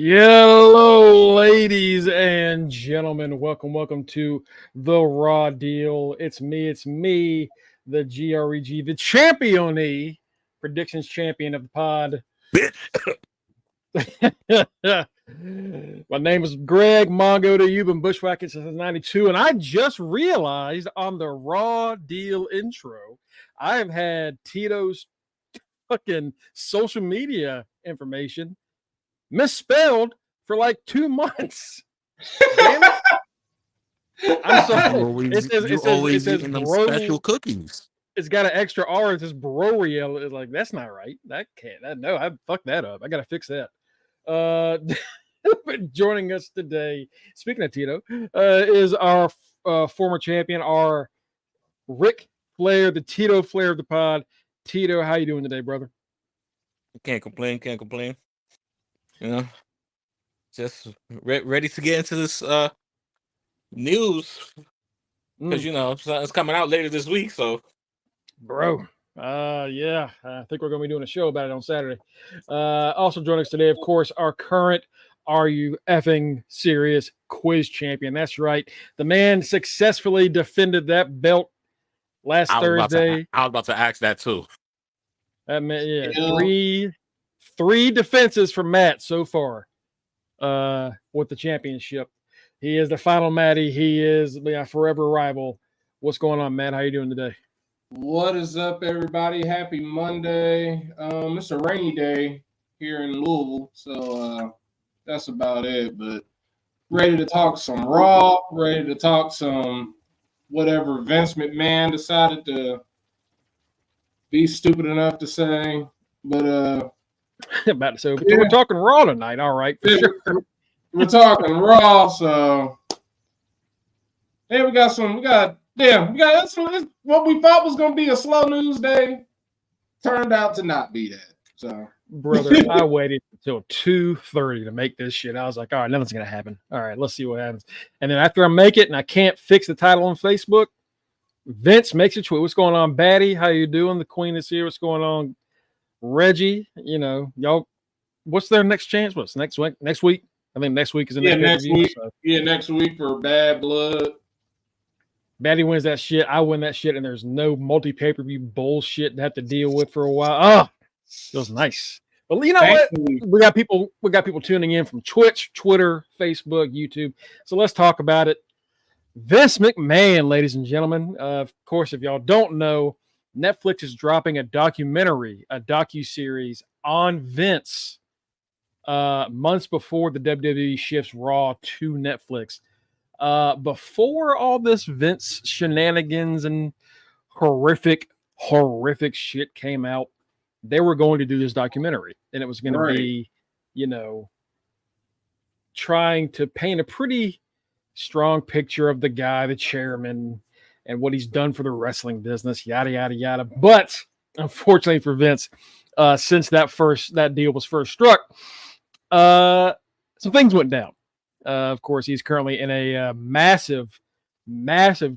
Hello, ladies and gentlemen. Welcome to the Raw Deal. It's me, the GREG, the champion, predictions champion of the pod. My name is Greg Mongo to you, been bushwhacking since '92, and I just realized on the Raw Deal intro, I have had Tito's fucking social media information misspelled for like 2 months. Damn it. I'm sorry. It says eating them bro, special cookies. It's got an extra R. It says Broriel. It's like, that's not right. That can't. No, I fucked that up. I got to fix that. Joining us today, speaking of Tito, is our former champion, our Ric Flair, the Tito Flair of the pod. Tito, how you doing today, brother? Can't complain. You know, just ready to get into this news because it's coming out later this week. So, bro, yeah, I think we're gonna be doing a show about it on Saturday. Also joining us today, of course, our current "Are You Effing Serious" quiz champion. That's right, the man successfully defended that belt last Thursday. I was about to ask that too. That man, yeah. Three defenses for Matt so far with the championship. He is the final Matty. He is a forever rival. What's going on, Matt? How you doing today? What is up, everybody? Happy Monday. It's a rainy day here in Louisville, so that's about it. But ready to talk some Raw, ready to talk some whatever Vince McMahon decided to be stupid enough to say. But about to say, we're talking Raw tonight. All right, for sure. We're talking Raw, so hey, we got some what we thought was gonna be a slow news day turned out to not be that. So brother, I waited until 2:30 to make this shit. I was like, all right, nothing's gonna happen. All right, let's see what happens. And then after I make it and I can't fix the title on Facebook, Vince makes a tweet. What's going on, Batty? How you doing? The Queen is here. What's going on? Reggie, y'all, what's their next chance? What's next week? Next week? I think next week is the next week. So. Yeah, next week for Bad Blood. Batty wins that shit. I win that shit, and there's no multi-pay-per-view bullshit to have to deal with for a while. Oh, feels nice. But you know what? We got people tuning in from Twitch, Twitter, Facebook, YouTube. So let's talk about it. Vince McMahon, ladies and gentlemen. Of course, if y'all don't know, Netflix is dropping a docuseries on Vince months before the WWE shifts Raw to Netflix. Before all this Vince shenanigans and horrific shit came out, they were going to do this documentary, and it was going to be, trying to paint a pretty strong picture of the guy, the chairman, and what he's done for the wrestling business, yada, yada, yada. But unfortunately for Vince, since that deal was first struck, some things went down. Of course, he's currently in a massive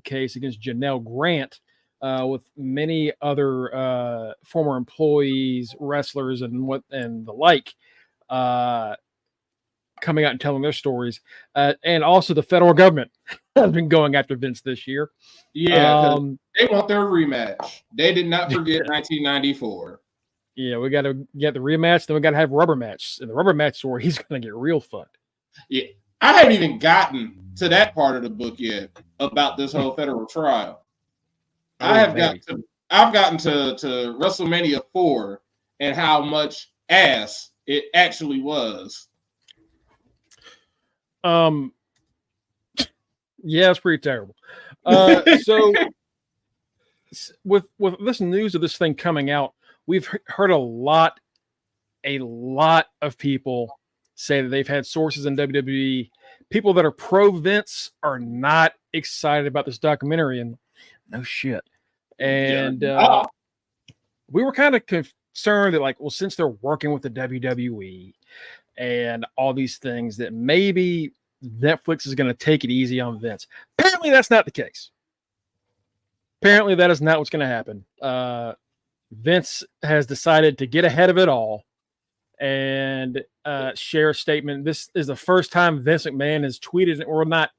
case against Janelle Grant with many other former employees, wrestlers, and the like, coming out and telling their stories. And also the federal government has been going after Vince this year. Yeah, they want their rematch. They did not forget 1994. Yeah, we got to get the rematch. Then we got to have a rubber match. And the rubber match is where he's going to get real fucked. Yeah, I haven't even gotten to that part of the book yet about this whole federal trial. I've gotten to WrestleMania 4 and how much ass it actually was. Yeah, it's pretty terrible. So with this news of this thing coming out, we've heard a lot of people say that they've had sources in WWE. People that are pro Vince are not excited about this documentary, and no shit. And we were kind of concerned that, like, well, since they're working with the WWE and all these things, that maybe Netflix is going to take it easy on Vince. Apparently, that's not the case. Apparently, that is not what's going to happen. Vince has decided to get ahead of it all and share a statement. This is the first time Vince McMahon has tweeted, or not,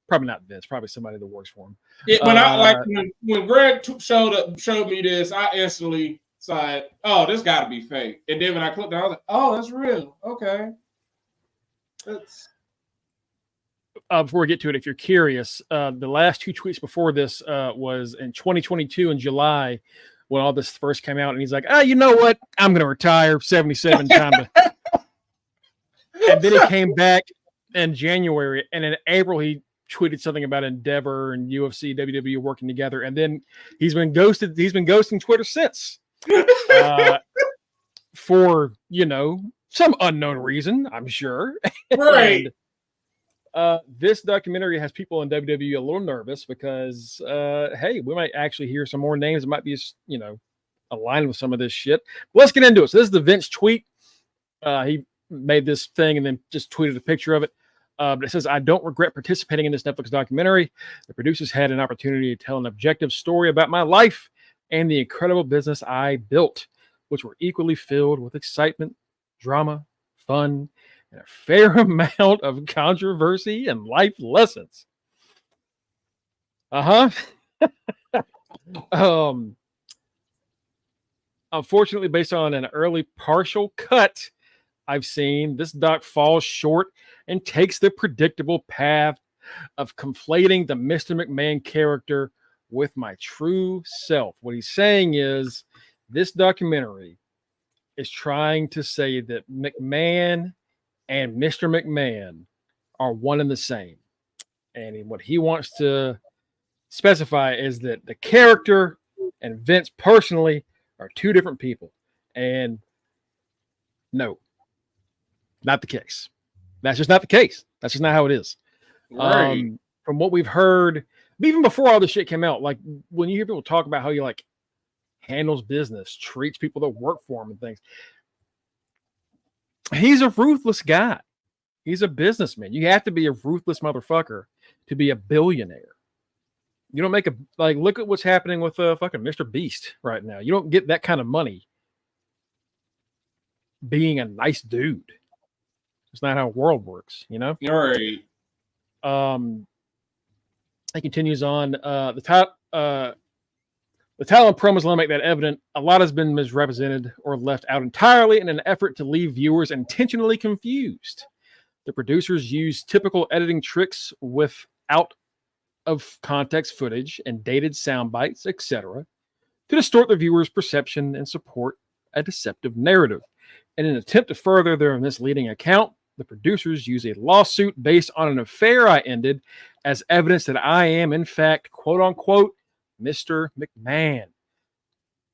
probably not Vince, probably somebody that works for him. When when Greg showed me this, I instantly said, "Oh, this got to be fake." And then when I clicked on, I was like, "Oh, that's real." Okay. That's before we get to it, if you're curious, the last 2 tweets before this was in 2022 in July when all this first came out, and he's like, you know what? I'm going to retire, 77, time to. And then he came back in January, and in April he tweeted something about Endeavor and UFC, WWE working together, and then he's been ghosted. He's been ghosting Twitter since, for some unknown reason, I'm sure. right. And, this documentary has people in WWE a little nervous because, hey, we might actually hear some more names that might be, aligned with some of this shit. But let's get into it. So this is the Vince tweet. He made this thing and then just tweeted a picture of it. But it says, "I don't regret participating in this Netflix documentary. The producers had an opportunity to tell an objective story about my life and the incredible business I built, which were equally filled with excitement, drama, fun, and a fair amount of controversy and life lessons." Unfortunately, based on an early partial cut I've seen, this doc falls short and takes the predictable path of conflating the Mr. McMahon character with my true self. What he's saying is this documentary is trying to say that McMahon and Mr. McMahon are one and the same. And what he wants to specify is that the character and Vince personally are 2 different people. And no, not the case. That's just not the case. That's just not how it is. Right. From what we've heard, even before all this shit came out, like when you hear people talk about how he handles business, treats people that work for him and things, he's a ruthless guy. He's a businessman. You have to be a ruthless motherfucker to be a billionaire. You don't make look at what's happening with fucking Mr. Beast right now. You don't get that kind of money being a nice dude. It's not how the world works, All right. He continues on. The title and promos let make that evident. A lot has been misrepresented or left out entirely in an effort to leave viewers intentionally confused. The producers use typical editing tricks with out of context footage and dated sound bites, etc., to distort the viewer's perception and support a deceptive narrative. In an attempt to further their misleading account, the producers use a lawsuit based on an affair I ended as evidence that I am, in fact, quote unquote, Mr. McMahon,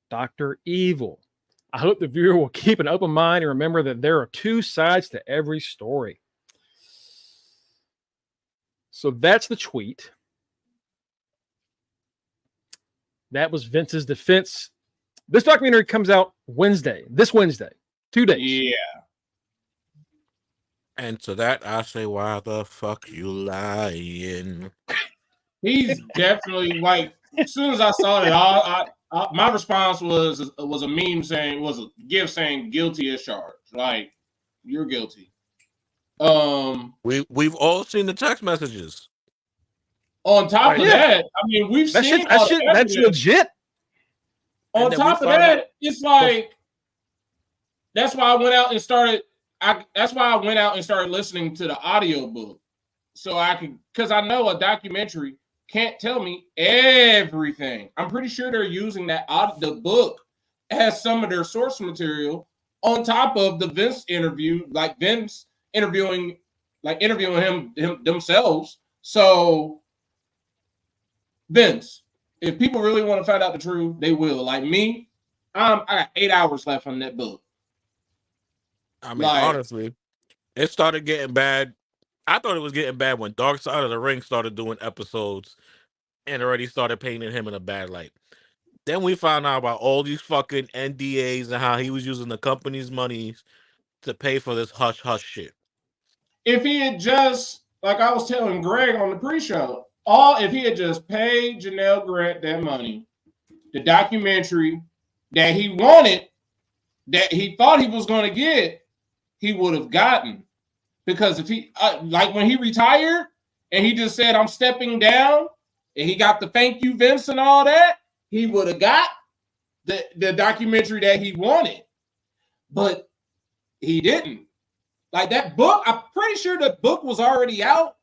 Dr. Evil. I hope the viewer will keep an open mind and remember that there are 2 sides to every story. So that's the tweet. That was Vince's defense. This documentary comes out this Wednesday, 2 days. Yeah. And to that, I say, why the fuck you lying? He's definitely as soon as I saw it, my response was a meme saying, was a GIF saying guilty as charged. Like, you're guilty. We've all seen the text messages. On top of that, I mean, we've seen that's legit. On top of that, it's like that's why I went out and started. That's why I went out and started listening to the audiobook. So I could, because I know a documentary can't tell me everything. I'm pretty sure they're using the book as some of their source material on top of the Vince interview, like Vince interviewing him themselves. So Vince, if people really want to find out the truth, they will. Like me, I got 8 hours left on that book. I mean, honestly, it started getting bad. I thought it was getting bad when Dark Side of the Ring started doing episodes and already started painting him in a bad light. Then we found out about all these fucking NDAs and how he was using the company's money to pay for this hush-hush shit. If he had just, like I was telling Greg on the pre-show, if he had just paid Janelle Grant that money, the documentary that he wanted, that he thought he was going to get, he would have gotten. Because if he, like when he retired and he just said, I'm stepping down, and he got the thank you, Vince, and all that, he would have got the documentary that he wanted. But he didn't. Like that book, I'm pretty sure the book was already out,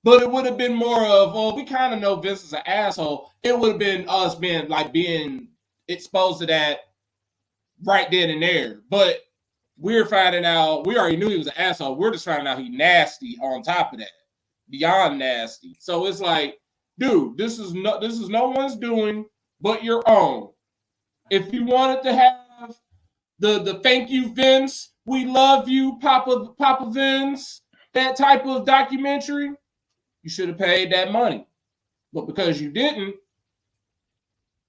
but it would have been more of, oh, we kind of know Vince is an asshole. It would have been us being exposed to that right then and there. But we're finding out, we already knew he was an asshole. We're just finding out he nasty on top of that, beyond nasty. So it's like, dude, this is no one's doing but your own. If you wanted to have the thank you, Vince, we love you, Papa Vince, that type of documentary, you should have paid that money. But because you didn't,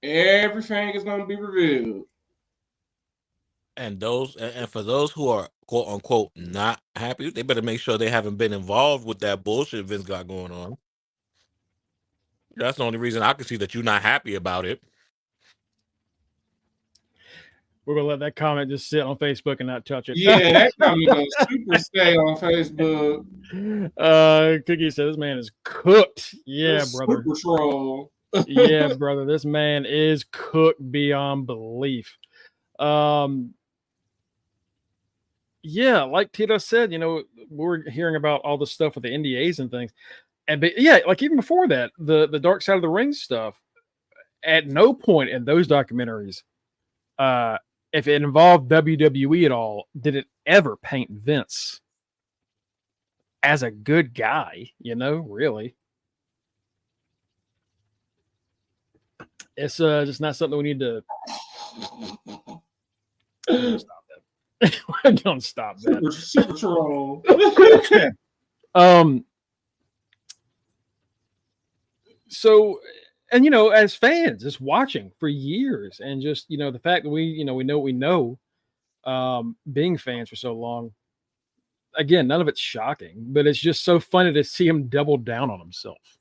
everything is going to be revealed. And for those who are quote unquote not happy, they better make sure they haven't been involved with that bullshit Vince got going on. That's the only reason I can see that you're not happy about it. We're gonna let that comment just sit on Facebook and not touch it. Yeah, that comment goes super stay on Facebook. Cookie said this man is cooked. Yeah, That's brother. Super troll. Yeah, brother. This man is cooked beyond belief. Yeah, like Tito said, we're hearing about all the stuff with the NDAs and things. Yeah, like even before that, the Dark Side of the Ring stuff, at no point in those documentaries, if it involved WWE at all, did it ever paint Vince as a good guy, really. It's just not something we need to stop that. Don't stop that. Super troll. So, and as fans, just watching for years, and just the fact that we know what we know, being fans for so long. Again, none of it's shocking, but it's just so funny to see him double down on himself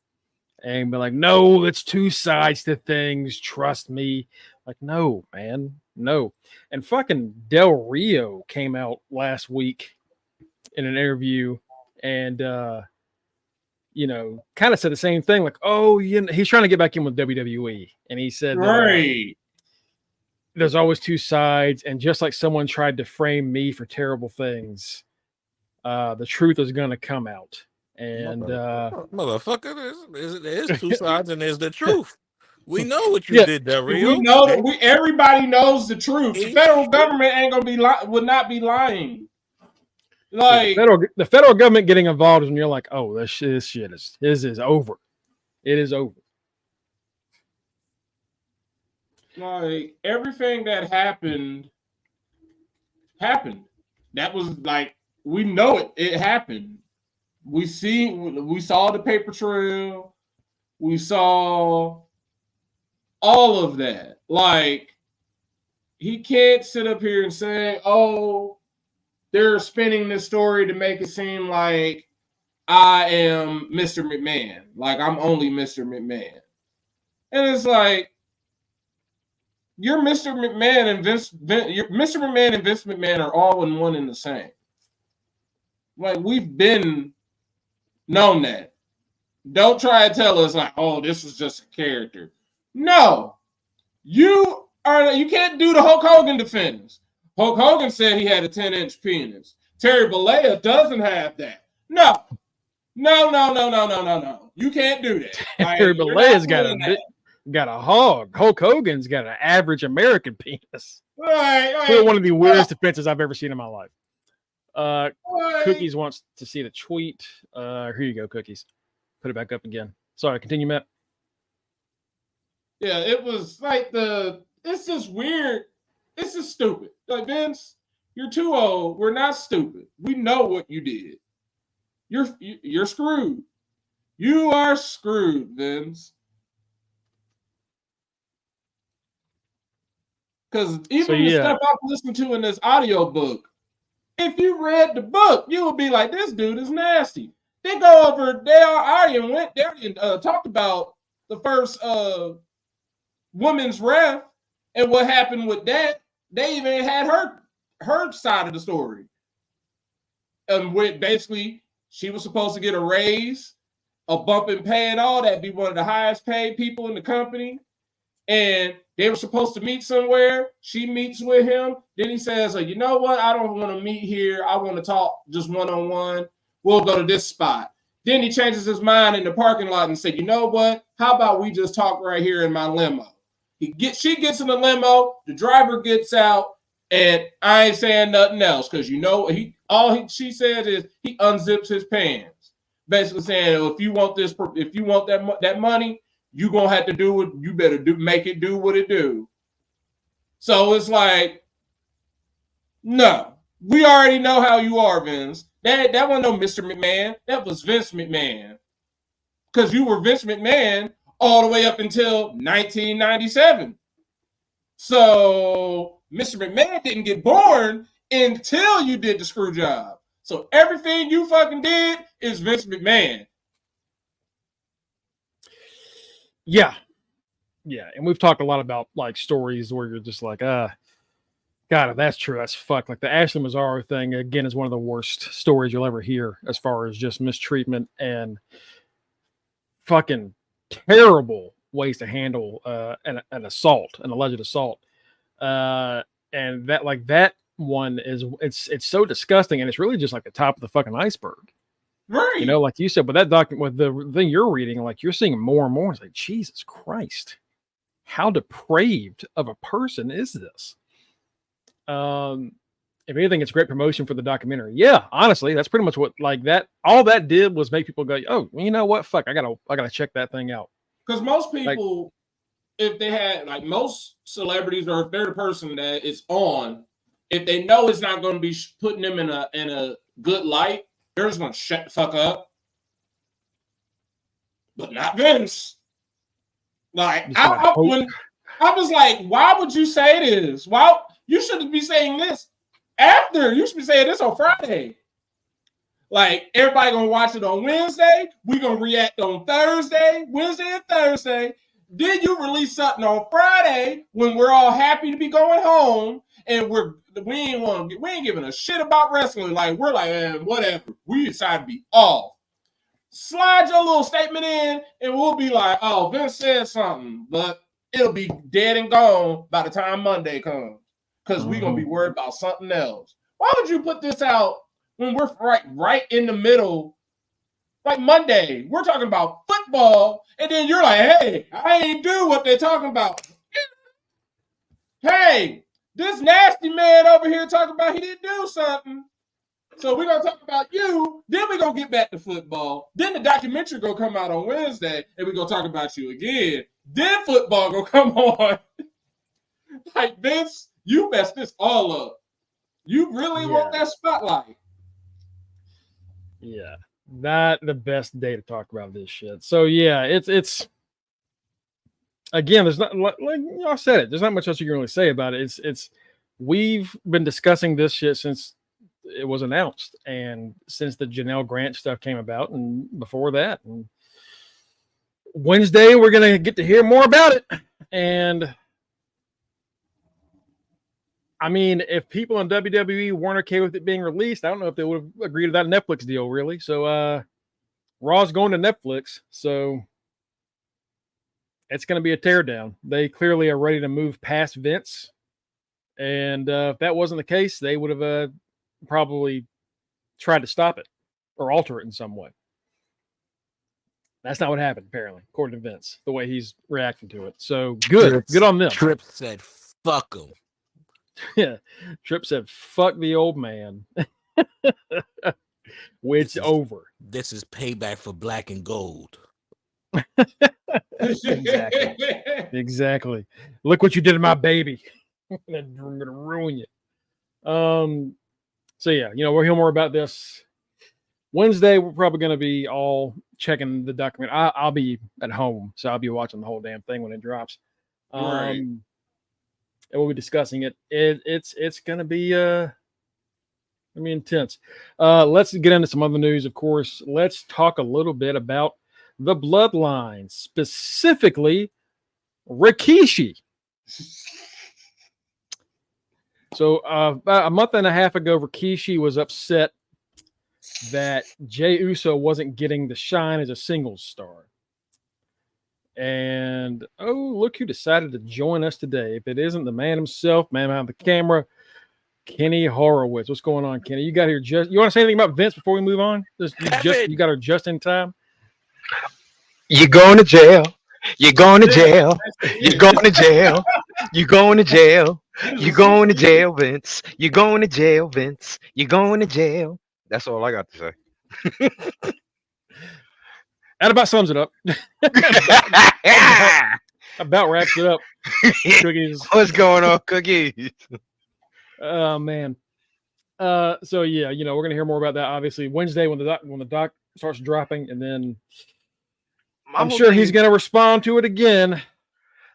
and be like, "No, it's two sides to things. Trust me." Like, no, man, no. And fucking Del Rio came out last week in an interview and kind of said the same thing, like, oh, he's trying to get back in with WWE. And he said, right, there's always two sides. And just like someone tried to frame me for terrible things, the truth is going to come out. And motherfucker, there is two sides and there's the truth. We know what you did, Del Rio. We know that everybody knows the truth. The federal government ain't going to would not be lying. Like the federal government getting involved is when you're like, oh, this shit is over. It is over. Like everything that happened. That was like, we know it. It happened. We saw the paper trail. We saw all of that. Like, he can't sit up here and say, oh, they're spinning this story to make it seem like I am Mr. McMahon. Like, I'm only Mr. McMahon. And it's like, you're Mr. McMahon and Mr. McMahon and Vince McMahon are all in one and the same. Like, we've been known that. Don't try to tell us like, oh, this is just a character. No, you can't do the Hulk Hogan defense. Hulk Hogan said he had a 10-inch penis. Terry Bollea doesn't have that. No. You can't do that. Terry Bollea's got a hog. Hulk Hogan's got an average American penis. Right. One of the weirdest defenses I've ever seen in my life. Cookies wants to see the tweet. Here you go, Cookies. Put it back up again. Sorry, continue, Matt. Yeah, it was like it's just weird. It's just stupid. Like, Vince, you're too old. We're not stupid. We know what you did. You're screwed. You are screwed, Vince. Because even the stuff I've listened to in this audio book, if you read the book, you would be like, this dude is nasty. They go over, they already talked about the first women's ref and what happened with that. They even had her side of the story. with basically she was supposed to get a raise, a bump in pay and all that, be one of the highest paid people in the company. And they were supposed to meet somewhere. She meets with him. Then he says, you know what? I don't want to meet here. I want to talk just one-on-one. We'll go to this spot. Then he changes his mind in the parking lot and said, you know what? How about we just talk right here in my limo? She gets in the limo. The driver gets out. And I ain't saying nothing else because she said is he unzips his pants, basically saying, if you want that money, you gonna have to do what you better do. Make it do what it do. So it's like, no, we already know how you are, Vince. That wasn't no Mr. McMahon. That was Vince McMahon, because you were Vince McMahon all the way up until 1997. So Mr. McMahon didn't get born until you did the screw job. So everything you fucking did is Vince McMahon. Yeah. And we've talked a lot about like stories where you're just like, God, if that's true, that's fucked. Like the Ashley Mazzaro thing, again, is one of the worst stories you'll ever hear as far as just mistreatment and fucking terrible ways to handle an assault, an alleged assault. And that one it's so disgusting, and it's really just like the top of the fucking iceberg. Right. You know, like you said, with that document, with the thing you're reading, like you're seeing more and more. It's like, Jesus Christ, how depraved of a person is this? If anything, it's great promotion for the documentary. Yeah, honestly, that's pretty much what like that. All that did was make people go, "Oh, you know what? Fuck, I gotta check that thing out." Because most people, if they had like most celebrities, or if they're the person that is on, if they know it's not going to be putting them in a good light, they're just going to shut the fuck up. But not Vince. Like I was like, why would you say this? Why you shouldn't be saying this after? You should be saying this on Friday. Like everybody gonna watch it on Wednesday. We gonna react on Wednesday and Thursday. Then you release something on Friday when we're all happy to be going home, and we ain't giving a shit about wrestling. Like we're like, man, whatever. We decide to be off. Slide your little statement in, and we'll be like, oh, Vince said something, but it'll be dead and gone by the time Monday comes, because we're gonna be worried about something else. Why would you put this out when we're right in the middle? Like Monday, we're talking about football, and then you're like, hey, I ain't do what they're talking about. Hey, this nasty man over here talking about he didn't do something. So we're going to talk about you, then we're going to get back to football. Then the documentary going to come out on Wednesday, and we're going to talk about you again. Then football going to come on. Like, Vince, you messed this all up. You really want that spotlight. Yeah, not the best day to talk about this shit. So, yeah, it's again, there's not, like y'all said it, there's not much else you can really say about it. We've been discussing this shit since it was announced, and since the Janelle Grant stuff came about, and before that, and Wednesday we're gonna get to hear more about it. And I mean, if people in WWE weren't okay with it being released, I don't know if they would have agreed to that Netflix deal, really. So Raw's going to Netflix, so it's going to be a teardown. They clearly are ready to move past Vince, and if that wasn't the case, they would have probably tried to stop it or alter it in some way. That's not what happened, apparently, according to Vince, the way he's reacting to it. So good on them. Tripp said, fuck him. Yeah, Tripp said, fuck the old man. It's over. This is payback for Black and Gold. Exactly. Look what you did to my baby. I'm going to ruin you. So yeah, we'll hear more about this Wednesday. We're probably going to be all checking the document. I'll be at home, so I'll be watching the whole damn thing when it drops. Right. And we'll be discussing it. It's going to be intense. Let's get into some other news. Of course, let's talk a little bit about the Bloodline, specifically Rikishi. So about a month and a half ago, Rikishi was upset that Jey Uso wasn't getting the shine as a singles star. And oh, look who decided to join us today. If it isn't the man himself, man behind the camera, Kenny Horowitz. What's going on, Kenny? You got here just. You want to say anything about Vince before we move on? You got her just in time. You're going to jail. You're going to jail. You're going to jail. You're going to jail. You're going to jail, Vince. You're going to jail, Vince. You're going to jail. That's all I got to say. That about sums it up. about wraps it up. Cookies. What's going on, Cookies? Oh man. So yeah, we're gonna hear more about that obviously Wednesday when the doc starts dropping, and then I'm sure he's gonna respond to it again.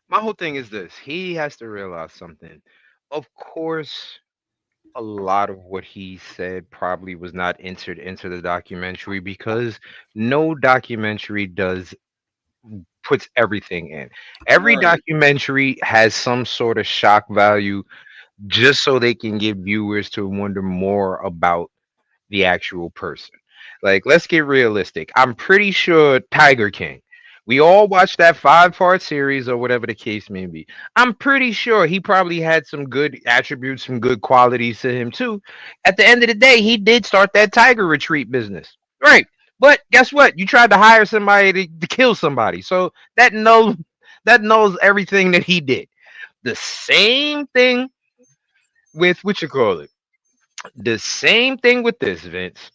My whole thing is this: he has to realize something. Of course, a lot of what he said probably was not entered into the documentary because no documentary puts everything in. Every documentary has some sort of shock value just so they can get viewers to wonder more about the actual person. Like, let's get realistic. I'm pretty sure Tiger King, we all watched that 5-part series or whatever the case may be. I'm pretty sure he probably had some good attributes, some good qualities to him too. At the end of the day, he did start that Tiger Retreat business. Right. But guess what? You tried to hire somebody to kill somebody. So that knows everything that he did. The same thing with the same thing with this, Vince.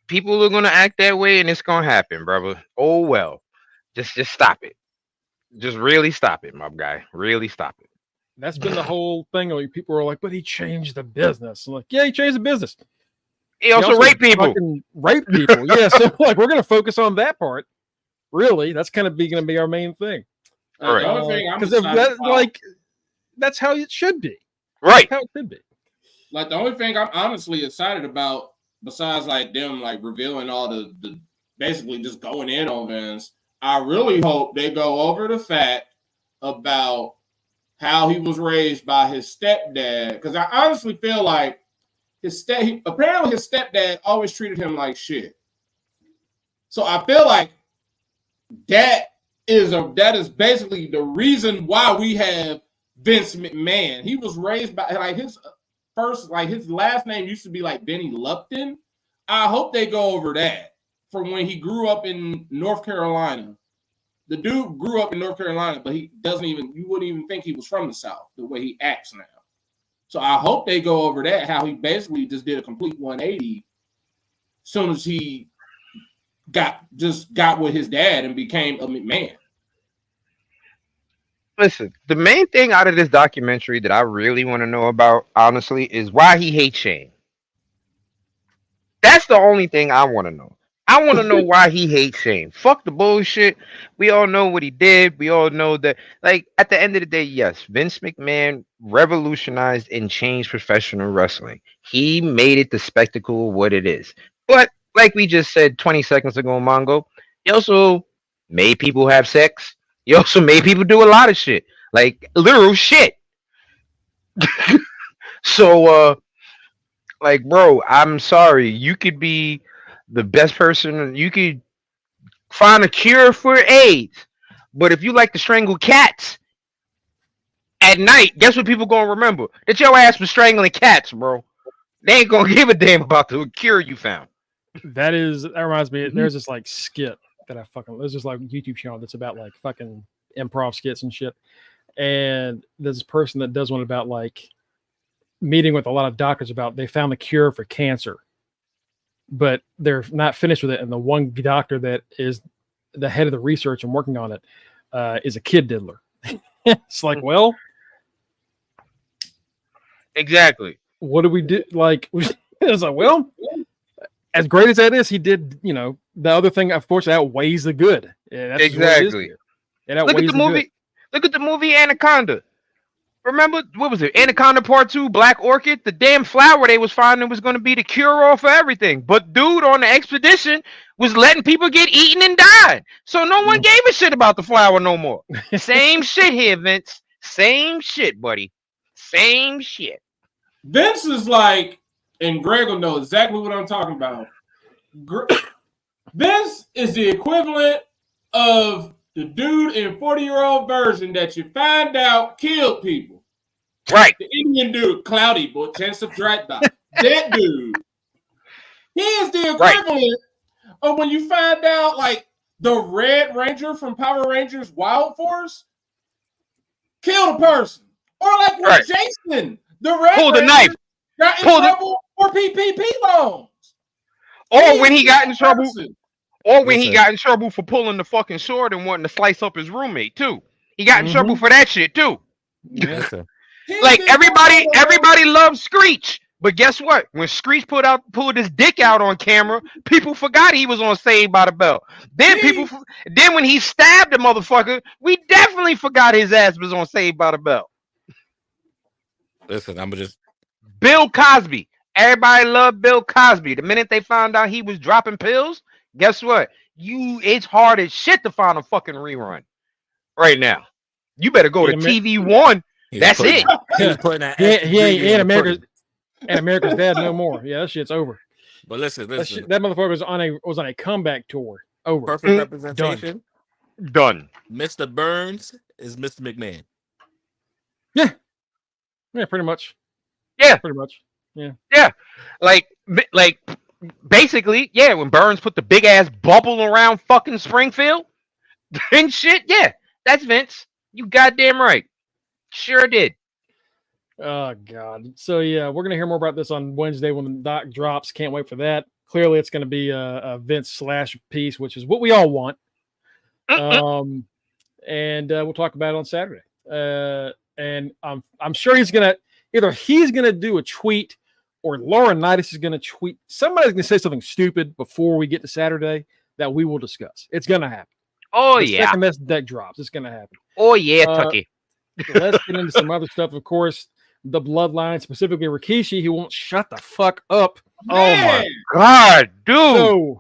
People are gonna act that way and it's gonna happen, brother. Oh well. Just stop it. Just really stop it, my guy. Really stop it. That's been the whole thing. People are like, but he changed the business. I'm like, yeah, he changed the business. He also raped people. Rape people. Yeah. So like we're gonna focus on that part. Really, that's kind of gonna be our main thing. All right. Because that's how it should be. Right. That's how it should be. Like the only thing I'm honestly excited about, besides like them like revealing all the basically just going in on Vince, I really hope they go over the fact about how he was raised by his stepdad. Because I honestly feel like apparently his stepdad always treated him like shit. So I feel like that is basically the reason why we have Vince McMahon. He was raised by like his last name used to be like Benny Lupton. I hope they go over that from when he grew up in North Carolina. The dude grew up in North Carolina, but you wouldn't even think he was from the South the way he acts now. So I hope they go over that, how he basically just did a complete 180 as soon as he got with his dad and became a McMahon. Listen, the main thing out of this documentary that I really want to know about, honestly, is why he hates Shane. That's the only thing I want to know. I want to know why he hates Shane. Fuck the bullshit. We all know what he did. We all know that, like, at the end of the day, yes, Vince McMahon revolutionized and changed professional wrestling. He made it the spectacle of what it is. But, like we just said 20 seconds ago, Mongo, he also made people have sex. He also made people do a lot of shit. Like, literal shit. So, like, bro, I'm sorry. You could be the best person. You could find a cure for AIDS. But if you like to strangle cats at night, guess what people gonna remember? That your ass was strangling cats, bro. They ain't gonna give a damn about the cure you found. That reminds me, there's this like skit that there's this like YouTube channel that's about like fucking improv skits and shit. And there's this person that does one about like meeting with a lot of doctors about they found the cure for cancer, but they're not finished with it. And the one doctor that is the head of the research and working on it is a kid diddler. It's like, well, exactly. What do we do? Like, it's like, well, as great as that is, he did, the other thing, unfortunately, outweighs the good. Yeah, that's exactly. Look at the movie. Good. Look at the movie Anaconda. Remember, what was it? Anaconda Part 2, Black Orchid? The damn flower they was finding was going to be the cure-all for everything. But dude on the expedition was letting people get eaten and die. So no one gave a shit about the flower no more. Same shit here, Vince. Same shit, buddy. Same shit. Vince is like, and Greg will know exactly what I'm talking about. This is the equivalent of the dude in 40-year-old version that you find out killed people. Right. The Indian dude, Cloudy, boy, chance of drive-by. That dude. He is the equivalent of when you find out, like, the Red Ranger from Power Rangers Wild Force killed a person. Or like when Jason, the Red pulled Ranger, a knife, got in trouble for PPP loans. Or when he got in trouble. Person. Or when he got in trouble for pulling the fucking sword and wanting to slice up his roommate too. He got in trouble for that shit too. Like everybody loves Screech. But guess what? When Screech pulled his dick out on camera, people forgot he was on Saved by the Bell. Then when he stabbed the motherfucker, we definitely forgot his ass was on Saved by the Bell. Listen, I'm just Bill Cosby. Everybody loved Bill Cosby. The minute they found out he was dropping pills, guess what? It's hard as shit to find a fucking rerun right now. You better go to TV One. That's it. He ain't America's Dad no more. Yeah, that shit's over. But listen. That motherfucker was on a comeback tour. Over. Perfect representation. Done. Mr. Burns is Mr. McMahon. Yeah, pretty much. Yeah, pretty much. Yeah. Like basically, yeah. When Burns put the big ass bubble around fucking Springfield and shit, yeah, that's Vince. You goddamn right. Sure did. Oh God. So yeah, we're gonna hear more about this on Wednesday when the doc drops. Can't wait for that. Clearly, it's gonna be a Vince / piece, which is what we all want. And we'll talk about it on Saturday. And I'm sure he's gonna do a tweet, or Laurinaitis is gonna tweet. Somebody's gonna say something stupid before we get to Saturday that we will discuss. It's gonna happen. Oh the yeah. Second this deck drops. It's gonna happen. Oh yeah, Tucky. Let's get into some other stuff. Of course, the Bloodline, specifically Rikishi, he won't shut the fuck up. Man. Oh my God, dude.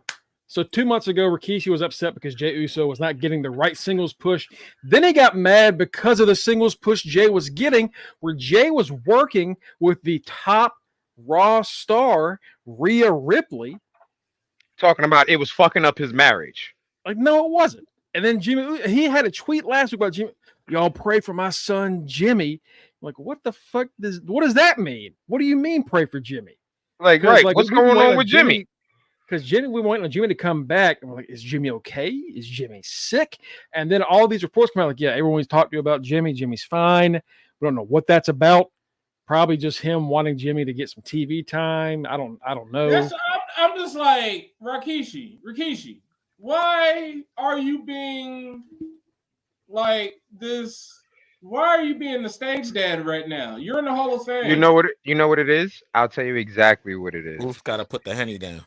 So 2 months ago, Rikishi was upset because Jey Uso was not getting the right singles push. Then he got mad because of the singles push Jey was getting, where Jey was working with the top Raw star, Rhea Ripley. Talking about it was fucking up his marriage. Like, no, it wasn't. And then he had a tweet last week about Jimmy. Y'all pray for my son, Jimmy. Like, what the fuck what does that mean? What do you mean pray for Jimmy? Like, what's going on with Jimmy? Because we were waiting on Jimmy to come back. And we're like, is Jimmy okay? Is Jimmy sick? And then all these reports come out like, yeah, everyone's talked to you about Jimmy. Jimmy's fine. We don't know what that's about. Probably just him wanting Jimmy to get some TV time. I don't know. I'm just like, Rikishi, why are you being like this? Why are you being the stage dad right now? You're in the Hall of Fame. You know what it is? I'll tell you exactly what it is. Wolf's gotta put the Henny down.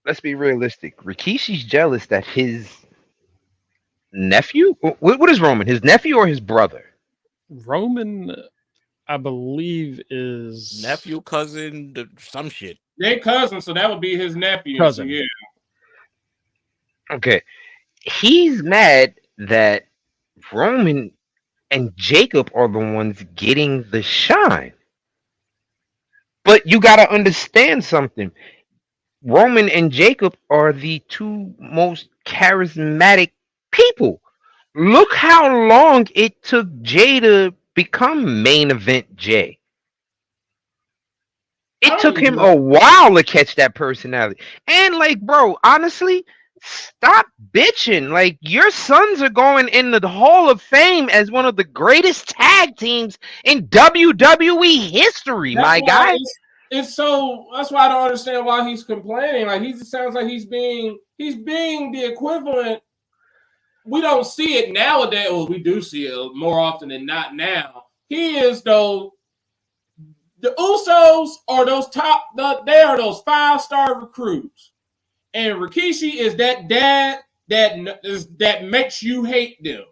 Let's be realistic. Rikishi's jealous that his nephew. What is Roman? His nephew or his brother? Roman, I believe, is nephew, cousin, some shit. They cousins, so that would be his nephew. Cousin. So yeah. Okay. He's mad that Roman and Jacob are the ones getting the shine. But you got to understand something. Roman and Jacob are the two most charismatic people. Look how long it took Jey to become Main Event Jey. It took him a while to catch that personality. And like, bro, honestly, stop bitching. Like, your sons are going in the Hall of Fame as one of the greatest tag teams in WWE history, my guy. It's so that's why I don't understand why he's complaining. Like, he sounds like he's being the equivalent. We don't see it nowadays. Well, we do see it more often than not now. He is though. The Usos are those they are those 5-star recruits. And Rikishi is that dad that makes you hate them.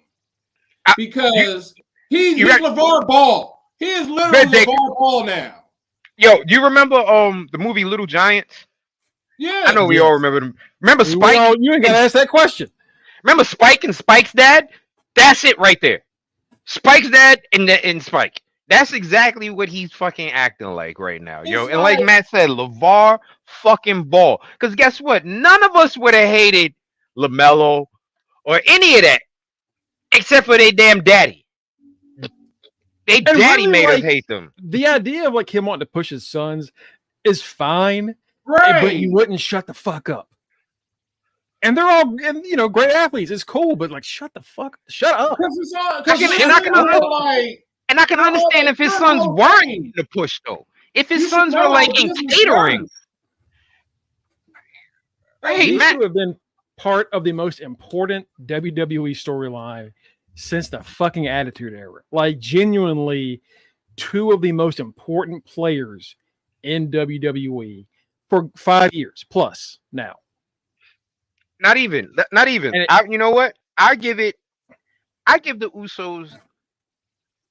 Because he's LeVar Ball. He is literally LeVar Ball now. Yo, do you remember the movie Little Giants? Yeah. I know we all remember them. Remember Spike? Well, you ain't got to ask that question. Remember Spike and Spike's dad? That's it right there. Spike's dad and Spike. That's exactly what he's fucking acting like right now, yo. It's And like like- Matt said, LeVar fucking Ball. Because guess what? None of us would have hated LaMelo or any of that, except for their damn daddy. They And daddy really, made us like, hate them. The idea of like him wanting to push his sons is fine, Right. but you wouldn't shut the fuck up. And they're all, and you know, great athletes. It's cool, but like, shut up. Because it's all, I can- and I can like, And I can understand if his sons weren't in the push though. If his sons were like in catering. Hey, These Matt. two have been part of the most important WWE storyline since the fucking Attitude Era. Like, genuinely, two of the most important players in WWE for 5 years plus now. Not even. And You know what? I give the Usos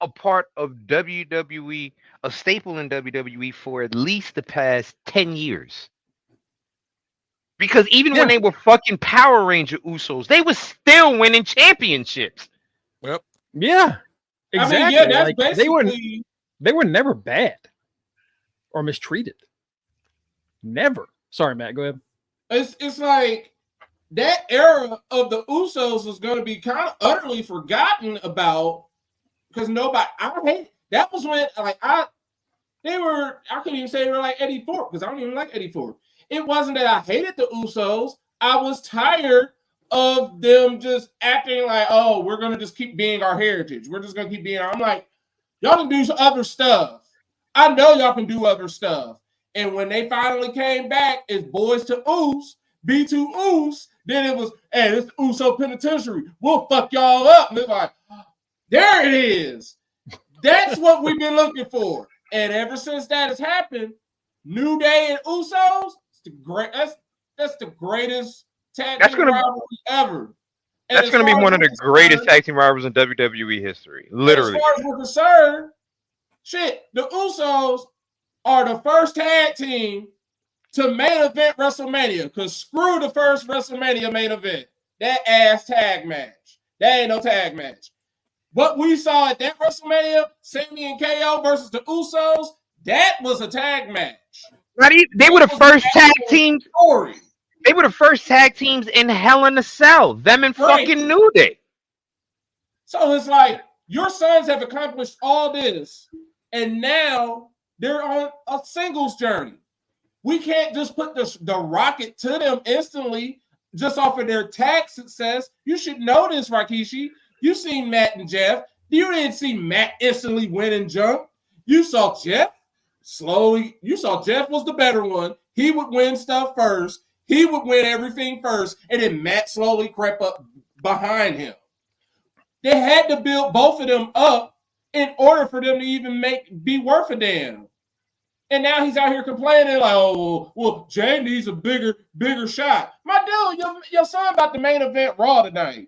a part of WWE, a staple in WWE for at least the past 10 years. Because even when they were fucking Power Ranger Usos, they were still winning championships. Yep. Yeah, exactly. I mean, yeah, that's like, basically. they were never bad or mistreated. Never. Sorry, Matt. Go ahead. It's like that era of the Usos was going to be kind of utterly forgotten about because nobody. I hate that was when I couldn't even say they were like Eddie Ford because I don't even like Eddie Ford. It wasn't that I hated the Usos. I was tired of them just acting like, oh, we're gonna just keep being our heritage. We're just gonna keep being. I'm like, y'all can do other stuff. I know y'all can do other stuff. And when they finally came back, it's boys to Oos, B2 Oos. Then it was, hey, it's the Uso Penitentiary. We'll fuck y'all up. And it's like, there it is. That's what we've been looking for. And ever since that has happened, New Day and Usos, it's the great. That's the greatest tag team rivalry ever. And That's going to be one of the greatest tag team rivalries in WWE history. Literally. As far as we're concerned, shit, the Usos are the first tag team to main event WrestleMania. Because screw the first WrestleMania main event. That ass tag match. That ain't no tag match. What we saw at that WrestleMania, Sami and KO versus the Usos, that was a tag match. They were the first tag team story. They were the first tag teams in Hell in a Cell. Them and fucking New Day. So it's like your sons have accomplished all this, and now they're on a singles journey. We can't just put the rocket to them instantly just off of their tag success. You should know this, Rikishi. You seen Matt and Jeff. You didn't see Matt instantly win and jump. You saw Jeff slowly. You saw Jeff was the better one. He would win stuff first. He would win everything first, and then Matt slowly crept up behind him. They had to build both of them up in order for them to even be worth a damn. And now he's out here complaining like, oh, well, Jey needs a bigger shot. My dude, your son about the main event Raw tonight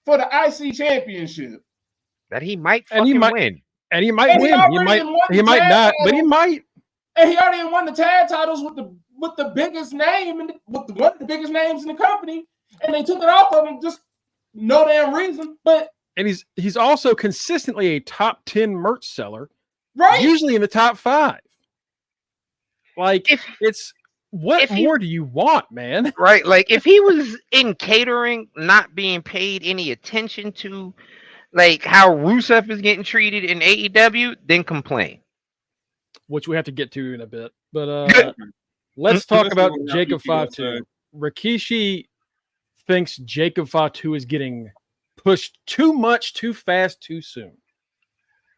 for the IC championship. That he might fucking win. And he might win. He might not, but he might. And he already won the tag titles with the biggest name and with one of the biggest names in the company. And they took it off of him just no damn reason. But he's also consistently a top 10 merch seller. Right. Usually in the top 5. Like, what more do you want, man? Right. Like, if he was in catering, not being paid any attention to, like, how Rusev is getting treated in AEW, then complain. Which we have to get to in a bit. But let's talk about Jacob Fatu. Rikishi thinks Jacob Fatu is getting pushed too much, too fast, too soon.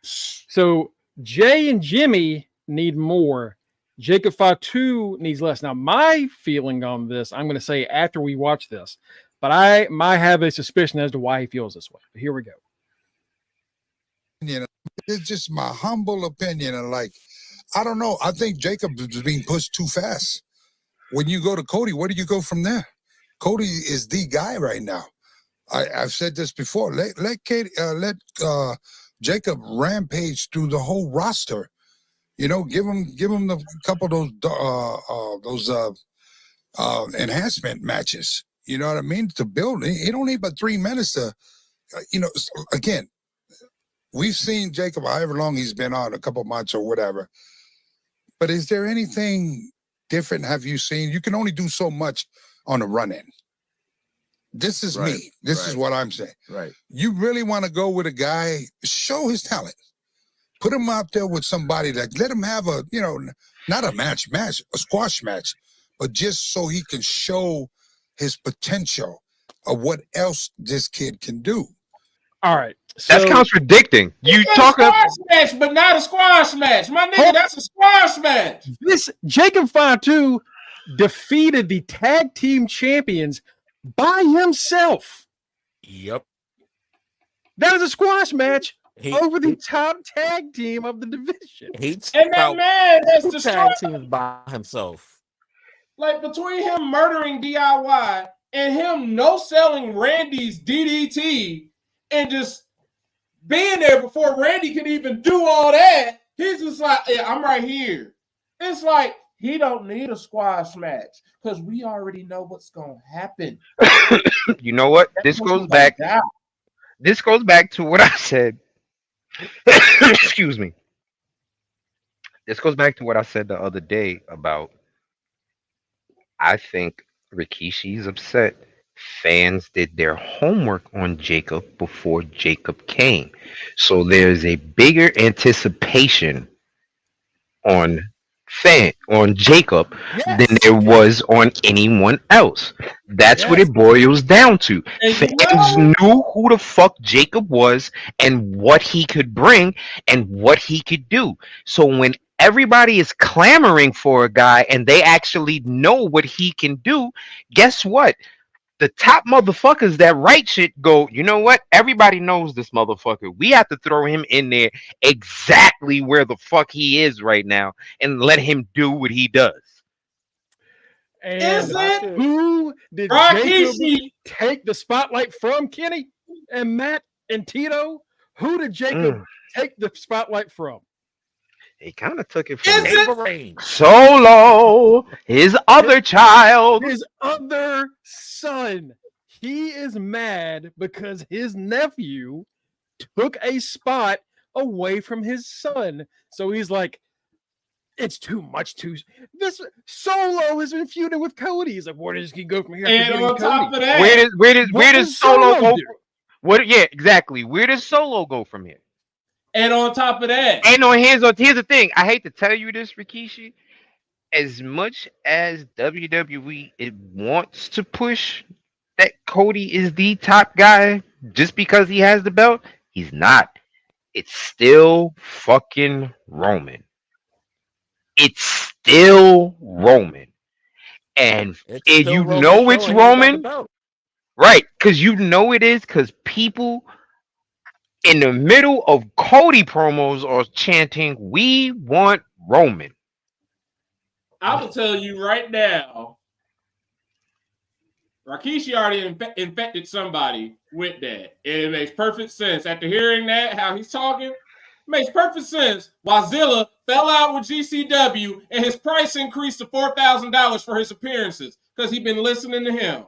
So Jey and Jimmy need more. Jacob Fatu needs less. Now, my feeling on this, I'm going to say after we watch this, but I might have a suspicion as to why he feels this way. But here we go. It's just my humble opinion. And like, I don't know. I think Jacob is being pushed too fast. When you go to Cody, where do you go from there? Cody is the guy right now. I've said this before. Let Jacob rampage through the whole roster. You know, give him a couple of those enhancement matches. You know what I mean? To build, he don't need but 3 minutes to, again, We've seen Jacob however long he's been on, a couple months or whatever. But is there anything different have you seen? You can only do so much on a run-in. This is me. This is what I'm saying. Right. You really want to go with a guy, show his talent. Put him out there with somebody that let him have a, not a match, a squash match, but just so he can show his potential of what else this kid can do. All right. So, That's contradicting. You talk a squash match, but not a squash match. My nigga, that's a squash match. This Jacob Fatu defeated the tag team champions by himself. Yep. That is a squash match over the top tag team of the division. And that man has destroyed teams by himself. Like between him murdering DIY and him no-selling Randy's DDT and just being there before Randy can even do all that, he's just like, yeah, I'm right here. It's like, he don't need a squash match because we already know what's going to happen. You know what? This goes back to what I said. Excuse me. This goes back to what I said the other day about, I think Rikishi's upset. Fans did their homework on Jacob before Jacob came. So there's a bigger anticipation on Jacob than there was on anyone else. That's what it boils down to. Fans knew who the fuck Jacob was and what he could bring and what he could do. So when everybody is clamoring for a guy and they actually know what he can do, guess what? The top motherfuckers that write shit go, you know what? Everybody knows this motherfucker. We have to throw him in there exactly where the fuck he is right now and let him do what he does. And who did Jacob take the spotlight from, Kenny and Matt and Tito? Who did Jacob take the spotlight from? He kind of took it from Solo, his other child. His other son. He is mad because his nephew took a spot away from his son. So he's like, it's too much. This Solo has been feuding with Cody. He's like, where does he go from here? And on top of that, where does Solo go? Yeah, exactly. Where does Solo go from here? And on top of that, here's the thing. I hate to tell you this, Rikishi. As much as WWE wants to push that Cody is the top guy just because he has the belt, he's not. It's still fucking Roman. It's still Roman. And if you know it's Roman, right? Because you know it is, because people in the middle of Cody promos are chanting, "We want Roman." I will tell you right now, Rikishi already infected somebody with that. It makes perfect sense. After hearing that, how he's talking, it makes perfect sense why Zilla fell out with GCW and his price increased to $4,000 for his appearances because he's been listening to him.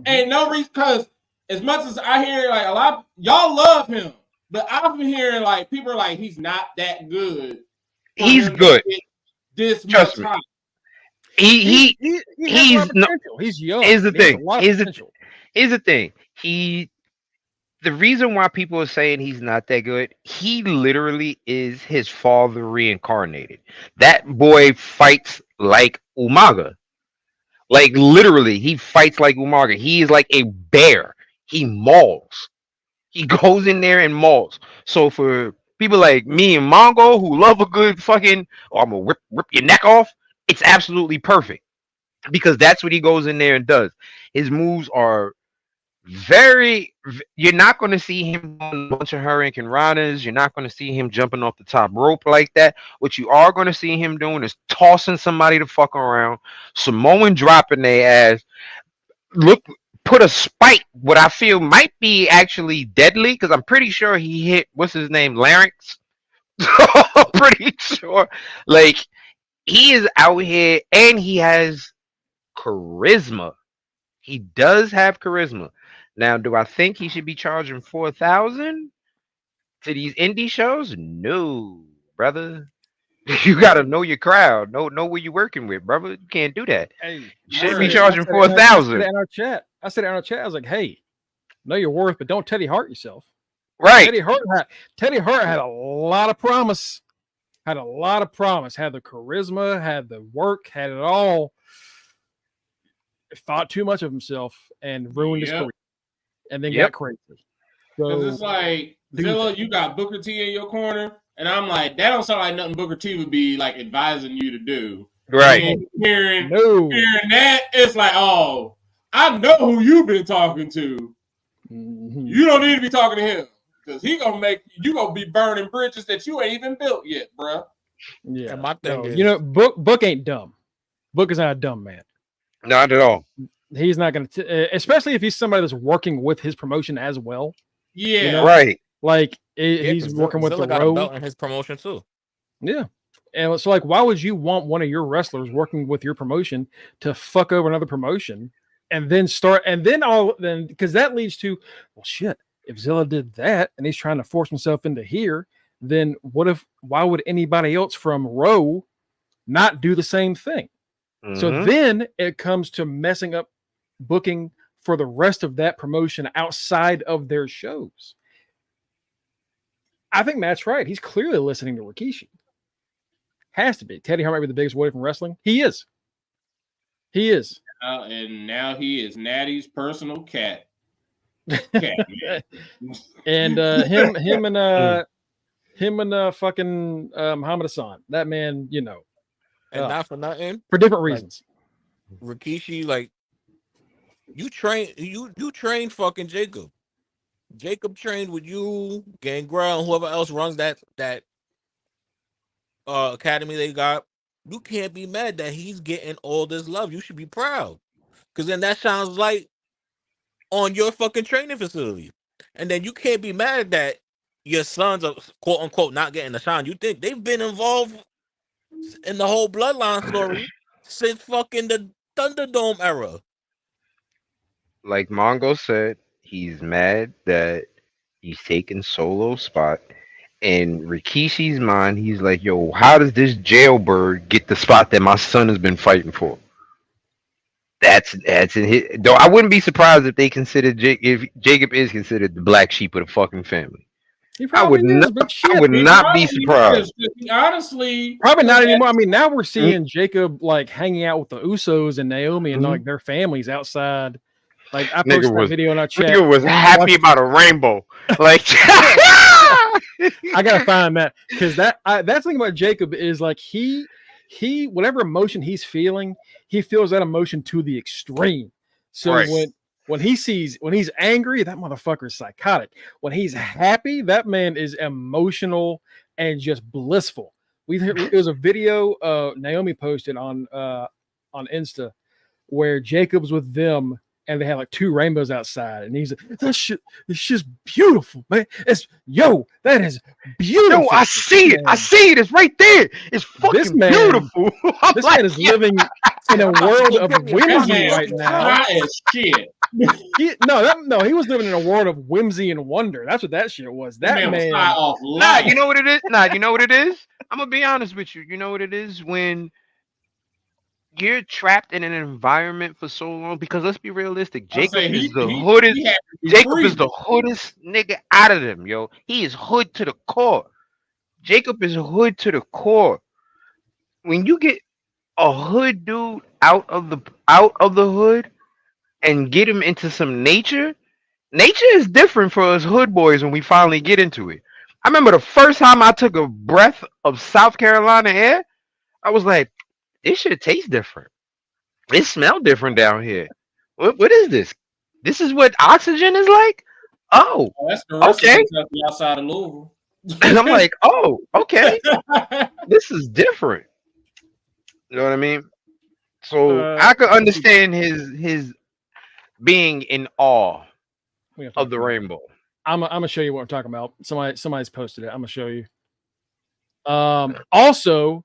Ain't no reason, because as much as I hear like a lot of y'all love him, but I've been hearing like people are like, he's not that good. He's good. This Trust much time. He's young. Here's the thing. The reason why people are saying he's not that good, he literally is his father reincarnated. That boy fights like Umaga. Like literally, he fights like Umaga. He is like a bear. He mauls. He goes in there and mauls. So for people like me and Mongo who love a good fucking, I'm gonna rip your neck off, it's absolutely perfect. Because that's what he goes in there and does. His moves are you're not going to see him doing a bunch of Hurricane Ranas. You're not going to see him jumping off the top rope like that. What you are going to see him doing is tossing somebody to fuck around, Samoan dropping their ass, put a spike, what I feel might be actually deadly, because I'm pretty sure he hit, what's his name, Larynx? I'm pretty sure. Like, he is out here, and he has charisma. He does have charisma. Now, do I think he should be charging $4,000? to these indie shows, no, brother. You gotta know your crowd. Know where you're working with, brother. You can't do that. Hey, You shouldn't Word. be charging I said it 4,000. in our chat. I said it in our chat. I was like, hey, know your worth, but don't Teddy Hart yourself. Right. Teddy Hart had a lot of promise. Had a lot of promise. Had the charisma, had the work, had it all. Thought too much of himself and ruined his career. And then got crazy. Because So it's like, Zilla, you got Booker T in your corner, and I'm like, that don't sound like nothing Booker T would be like advising you to do. Right. And hearing that, it's like, oh, I know who you've been talking to. Mm-hmm. You don't need to be talking to him. Because he gonna make you gonna be burning bridges that you ain't even built yet, bro. Yeah. And my thing is, you know, Book ain't dumb. Book is not a dumb man. Not at all. He's not going to, especially if he's somebody that's working with his promotion as well. Yeah, you know? Right. Like he's working with the got a road belt in his promotion too. Yeah, and so like, why would you want one of your wrestlers working with your promotion to fuck over another promotion, and then because that leads to, well, shit. If Zilla did that and he's trying to force himself into here, then why would anybody else from Raw not do the same thing? Mm-hmm. So then it comes to messing up booking for the rest of that promotion outside of their shows. I think Matt's right. He's clearly listening to Rikishi. Has to be. Teddy Hart might be the biggest away from wrestling. He is. And now he is Natty's personal cat. And him and fucking Muhammad Hassan. That man, you know. And not for nothing. For different reasons. Like, Rikishi, like, you train fucking Jacob. Jacob trained with you, Gangrel, and whoever else runs that academy they got. You can't be mad that he's getting all this love. You should be proud. Because then that sounds like on your fucking training facility. And then you can't be mad that your sons are quote unquote not getting the shine. You think they've been involved in the whole bloodline story since fucking the Thunderdome era. Like Mongo said, he's mad that he's taking Solo's spot. In Rikishi's mind, he's like, yo, how does this jailbird get the spot that my son has been fighting for? That's in his, though I wouldn't be surprised if they considered if Jacob is considered the black sheep of the fucking family. I would not be surprised. Honestly, probably not anymore. I mean, now we're seeing Jacob like hanging out with the Usos and Naomi and like their families outside. Like I posted that video in our chat. Nigga was happy about a rainbow. Like I gotta find that because that's the thing about Jacob is like he whatever emotion he's feeling, he feels that emotion to the extreme. So when he's angry, that motherfucker is psychotic. When he's happy, that man is emotional and just blissful. It was a video Naomi posted on Insta where Jacob's with them and they had like two rainbows outside, and he's like, "This shit's beautiful, man. That is beautiful." Yo, I see it. I see it. It's right there. It's fucking beautiful. This man is living in a world of whimsy right now. Shit. He was living in a world of whimsy and wonder. That's what that shit was. That man. Nah, you know what it is? You know what it is? I'm gonna be honest with you. You know what it is when you're trapped in an environment for so long, because let's be realistic. Jacob is the hoodest. Jacob is the hoodest nigga out of them, yo. He is hood to the core. Jacob is hood to the core. When you get a hood dude out of the hood and get him into some nature is different for us hood boys when we finally get into it. I remember the first time I took a breath of South Carolina air, I was like, this shit tastes different. It smells different down here. What is this? This is what oxygen is like? Oh, that's the okay. Outside of Louisville. And I'm like, oh, okay. This is different. You know what I mean? So I could understand his being in awe of the rainbow. I'm gonna show you what I'm talking about. Somebody's posted it. I'm gonna show you. Also,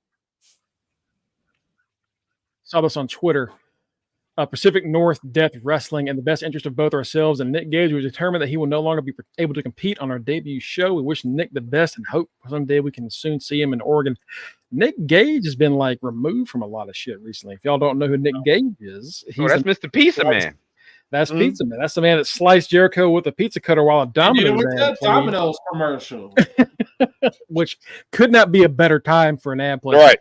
saw this on Twitter. Pacific North Death Wrestling in the best interest of both ourselves and Nick Gage. We determined that he will no longer be able to compete on our debut show. We wish Nick the best and hope someday we can soon see him in Oregon. Nick Gage has been like removed from a lot of shit recently. If y'all don't know who Nick Gage is, that's Mr. Pizza Man. That's Pizza Man. That's the man that sliced Jericho with a pizza cutter while a Domino's ad played, Domino's commercial, which could not be a better time for an ad play. Right.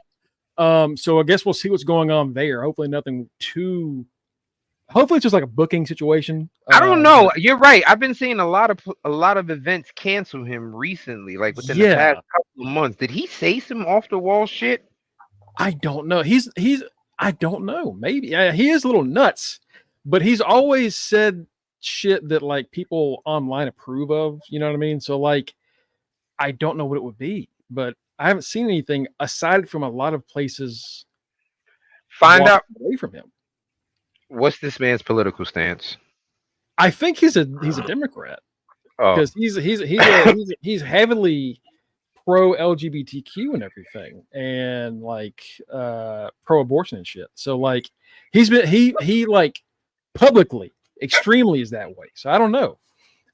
So I guess we'll see what's going on there. Hopefully nothing too. Hopefully it's just like a booking situation. I don't know. You're right. I've been seeing a lot of events cancel him recently, like within the past couple of months. Did he say some off the wall shit? I don't know. He's I don't know. Maybe he is a little nuts, but he's always said shit that like people online approve of. You know what I mean? So like, I don't know what it would be, but I haven't seen anything aside from a lot of places. Find out away from him. What's this man's political stance? I think he's a Democrat because he's heavily pro LGBTQ and everything, and like pro abortion and shit. So like he like publicly extremely is that way. So I don't know.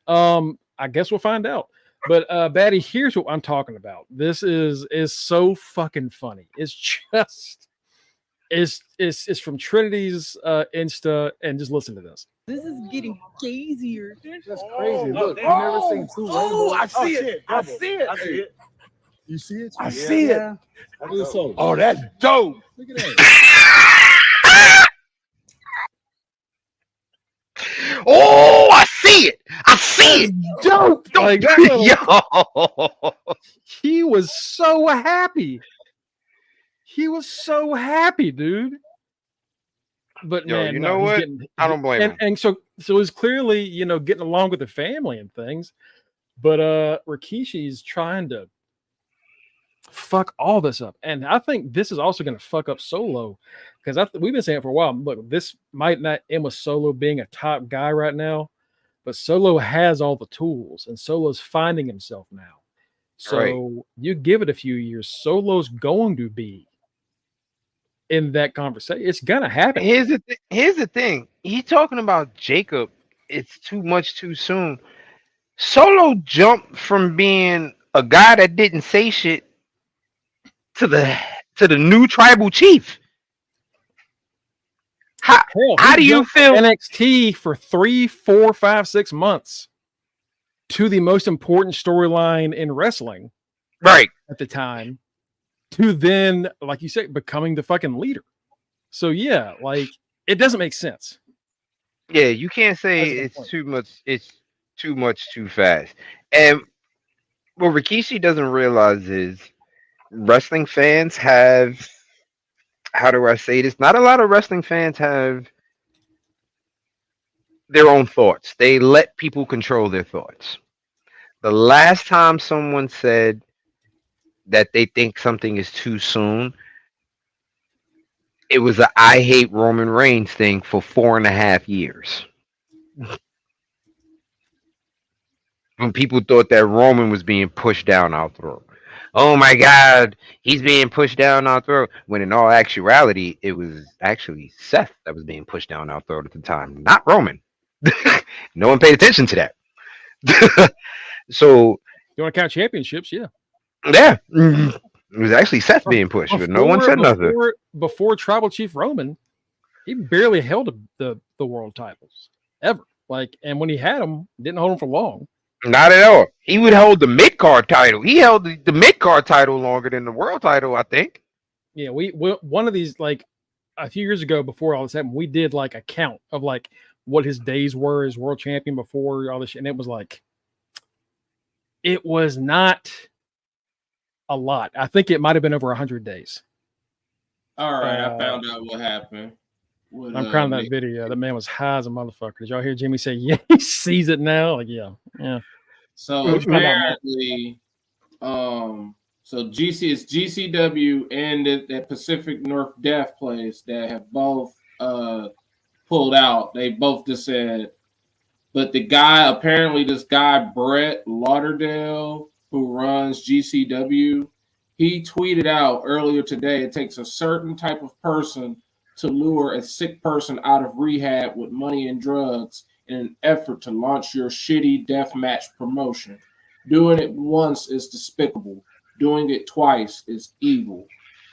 I guess we'll find out. But Batty, here's what I'm talking about. This is so fucking funny. It's just. Is from Trinity's Insta, and just listen to this. This is getting crazier. That's crazy. Look, you never seen two rainbows. I see it. I see it. You see it? I see it. Oh, that's dope. Look at that. Oh, I see it. I see it. Dope. Like, Yo. He was so happy. He was so happy, dude. But Yo, man, you know what? I don't blame him. And so he's clearly, you know, getting along with the family and things. But Rikishi's trying to fuck all this up. And I think this is also going to fuck up Solo. Because we've been saying it for a while. Look, this might not end with Solo being a top guy right now. But Solo has all the tools. And Solo's finding himself now. So you give it a few years, Solo's going to be in that conversation. It's gonna happen. Here's the thing. He talking about Jacob. It's too much too soon. Solo jumped from being a guy that didn't say shit to the new tribal chief. How do you feel? NXT for 3, 4, 5, 6 months to the most important storyline in wrestling, right at the time. To then, like you said, becoming the fucking leader. So yeah, like it doesn't make sense. Yeah, you can't say it's too much. It's too much too fast. And what Rikishi doesn't realize is wrestling fans have. How do I say this? Not a lot of wrestling fans have their own thoughts. They let people control their thoughts. The last time someone said that they think something is too soon, it was a I hate Roman Reigns thing for 4.5 years. When people thought that Roman was being pushed down our throat. Oh my God, he's being pushed down our throat. When in all actuality, it was actually Seth that was being pushed down our throat at the time, not Roman. No one paid attention to that. So you want to count championships? Yeah. Yeah. It was actually Seth being pushed, but no one said nothing. Before Tribal Chief Roman, he barely held the world titles ever. Like, and when he had them, didn't hold them for long. Not at all. He would hold the mid-card title. He held the mid-card title longer than the world title, I think. Yeah, we one of these, like a few years ago, before all this happened, we did like a count of like what his days were as world champion before all this shit, and it was like, it was not a lot. I think it might have been over 100 days. All right, I found out what happened. I'm crying that video. That man was high as a motherfucker. Did y'all hear Jimmy say, yeah, he sees it now? Like, yeah. So apparently, so GC is GCW and that Pacific North Death place that have both pulled out. They both just said, but the guy, apparently this guy, Brett Lauderdale, who runs GCW, he tweeted out earlier today, it takes a certain type of person to lure a sick person out of rehab with money and drugs in an effort to launch your shitty deathmatch promotion. Doing it once is despicable. Doing it twice is evil.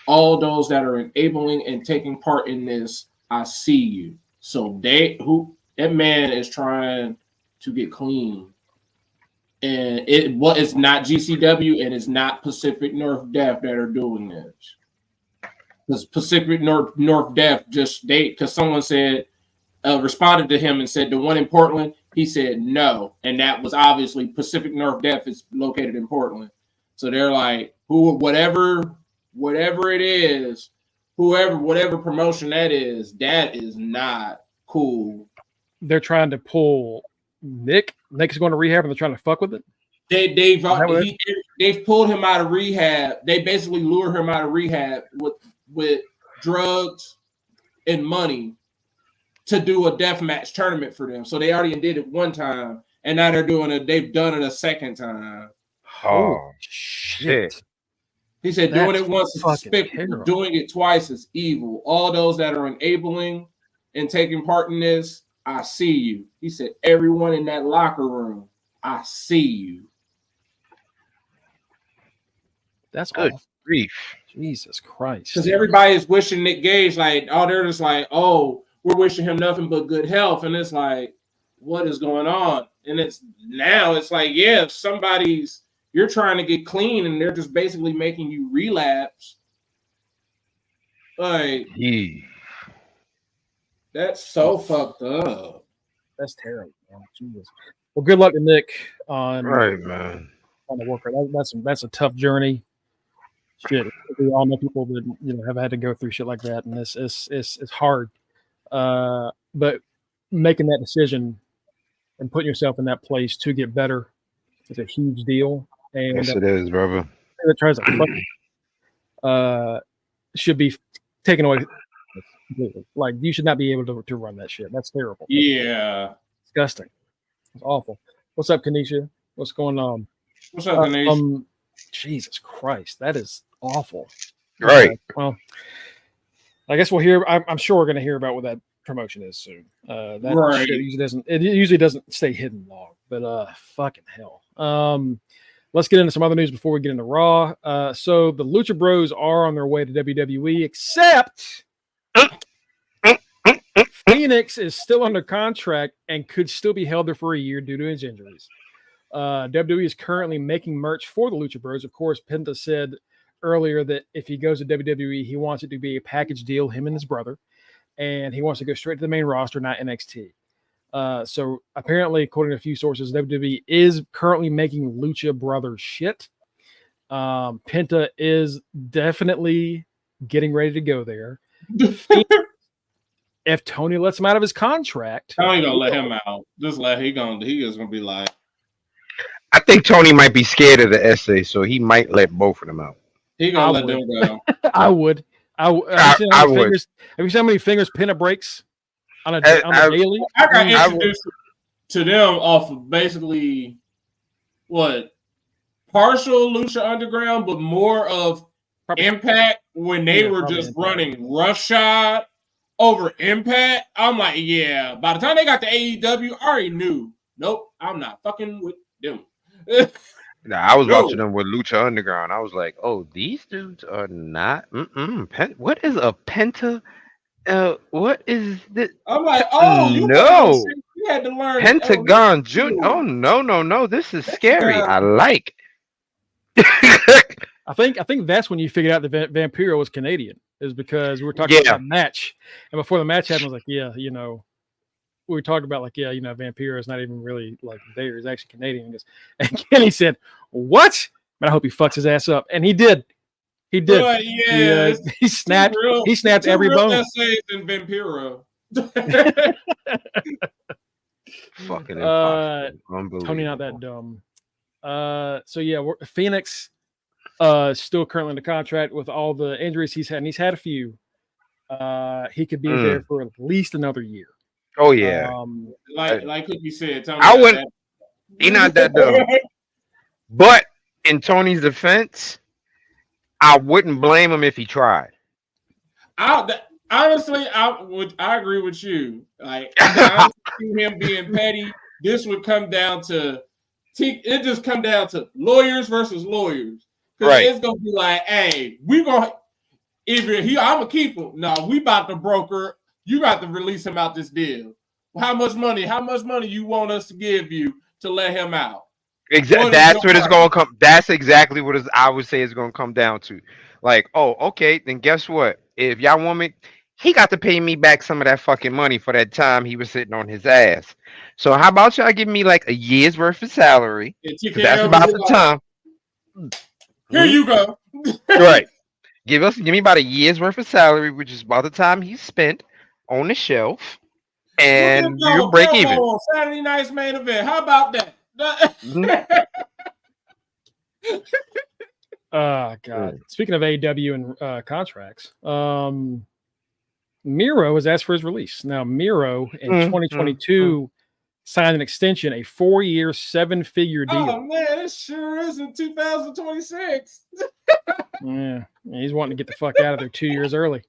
All those that are enabling and taking part in this, I see you. So that man is trying to get clean. And it's not GCW and it's not Pacific North Death that are doing this. Because Pacific North Death because someone said responded to him and said the one in Portland, he said no, and that was obviously Pacific North Death is located in Portland. So they're like, whatever it is, whatever promotion that is not cool. They're trying to pull Nick. Nick's going to rehab, and they're trying to fuck with it. They've pulled him out of rehab. They basically lure him out of rehab with drugs and money to do a deathmatch tournament for them. So they already did it one time, and now they've done it a second time. Oh shit. He said doing it once is despicable. Doing it twice is evil. All those that are enabling and taking part in this, I see you. He said, everyone in that locker room, I see you. That's good grief. Jesus Christ. Because everybody is wishing Nick Gage, like, they're just like, we're wishing him nothing but good health. And it's like, what is going on? And it's like, yeah, if you're trying to get clean and they're just basically making you relapse. Like, that's so fucked up. That's terrible, man. Jesus. Well, good luck to Nick on man. On the worker. That's a tough journey. Shit, we all know people that have had to go through shit like that, and it's hard. But making that decision and putting yourself in that place to get better is a huge deal. And yes, it is, brother. That tries to should be taken away completely. Like, you should not be able to run that shit. That's terrible. Yeah, disgusting. It's awful. What's up, Kanisha? What's going on? What's up, Kanisha? Jesus Christ, that is awful. Right. Well, I guess we'll hear. I'm sure we're going to hear about what that promotion is soon. That shit usually doesn't stay hidden long. But fucking hell. Let's get into some other news before we get into Raw. So the Lucha Bros are on their way to WWE, except Phoenix is still under contract and could still be held there for a year due to his injuries. WWE is currently making merch for the Lucha Bros. Of course, Penta said earlier that if he goes to WWE, he wants it to be a package deal, him and his brother, and he wants to go straight to the main roster, not NXT. So apparently, according to a few sources, WWE is currently making Lucha Brothers shit. Penta is definitely getting ready to go there. If Tony lets him out of his contract, Tony gonna let him out. He is gonna be like. I think Tony might be scared of the essay, so he might let both of them out. He gonna let them go. I would. I would. Have you seen how many fingers Penta breaks on a daily? I got introduced to them off of basically partial Lucha Underground, but more of Impact when they were just running roughshod over Impact. I'm like, yeah. By the time they got to AEW, I already knew. Nope, I'm not fucking with them. I was watching them with Lucha Underground. I was like, oh, these dudes are not. What is a Penta? What is this? I'm like, no. You had to learn Pentagon Junior. Oh no. This is scary. I like. I think that's when you figured out that Vampiro was Canadian, is because we were talking about that match, and before the match happened, I was like, we talked about Vampiro is not even really like there. He's actually Canadian. And Kenny said, "What?" But I hope he fucks his ass up, and he did. He did. He snapped. He snapped every bone. Essays in Vampiro. Fucking impossible. Tony, not that dumb. Phoenix still currently in the contract with all the injuries he's had, and he's had a few. He could be there for at least another year. Oh yeah. Like Cookie said, I wouldn't. He's not that dumb. But in Tony's defense, I wouldn't blame him if he tried. Honestly, I agree with you. Like, I see him being petty. This would come down to it. Just come down to lawyers versus lawyers. Because Right. it's gonna be like, hey, we gonna either I'm gonna keep him. No, we about to broker. You got to release him out this deal. How much money? How much money you want us to give you to let him out? Exactly. That's what it's gonna come. That's exactly what I would say it's gonna come down to. Like, oh, okay, then guess what? If y'all want me, he got to pay me back some of that fucking money for that time he was sitting on his ass. So how about y'all give me like a year's worth of salary? That's about the time. Here you go. Right. Give me about a year's worth of salary, which is about the time he spent on the shelf, and you break even. Saturday night's main event. How about that? God. Speaking of AEW and contracts, Miro has asked for his release. Now, Miro in 2022 signed an extension, a 4-year, 7-figure deal. Oh man, it sure is in 2026. Yeah, he's wanting to get the fuck out of there 2 years early.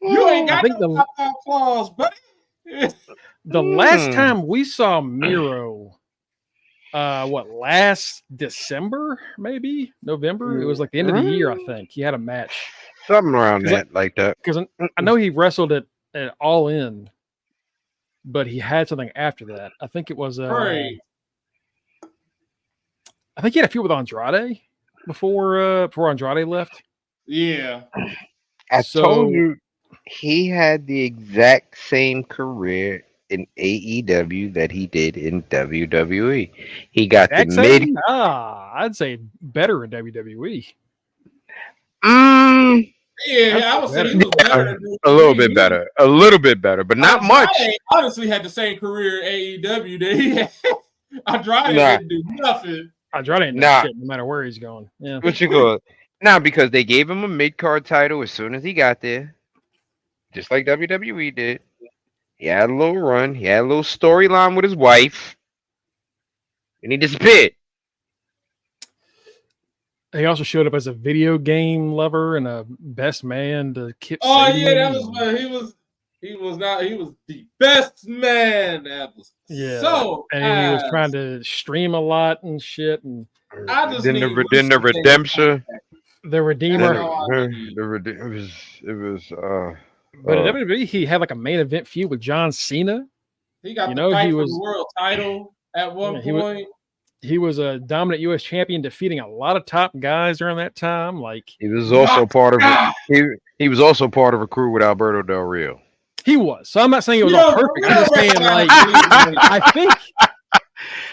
You ain't got no clause, buddy. The last time we saw Miro, last December, maybe November? It was like the end of the year, I think. He had a match. Something around that, like that. Because I know he wrestled at All In, but he had something after that. I think it was I think he had a feud with Andrade before Andrade left. Yeah. I told you he had the exact same career in AEW that he did in WWE. He got the mid. I'd say better in WWE. Yeah, I would say he was better. A little bit better, but not much. Honestly, had the same career in AEW that he had. Andrade didn't do nothing. Andrade ain't no shit, no matter where he's going. Yeah. What you call it? Nah, because they gave him a mid-card title as soon as he got there, just like WWE did. He had a little run. He had a little storyline with his wife, and he disappeared. He also showed up as a video game lover and a best man to Kip. Oh yeah, that was he was the best man. That was and he was trying to stream a lot and shit. And I just then the redemption, the Redeemer. It was. But at WWE, he had like a main event feud with John Cena. He got the fight for the world title at one point. He was a dominant U.S. champion, defeating a lot of top guys during that time. Like he was also part of he was also part of a crew with Alberto Del Rio. He was. So I'm not saying it was all perfect. I'm just saying, like, I think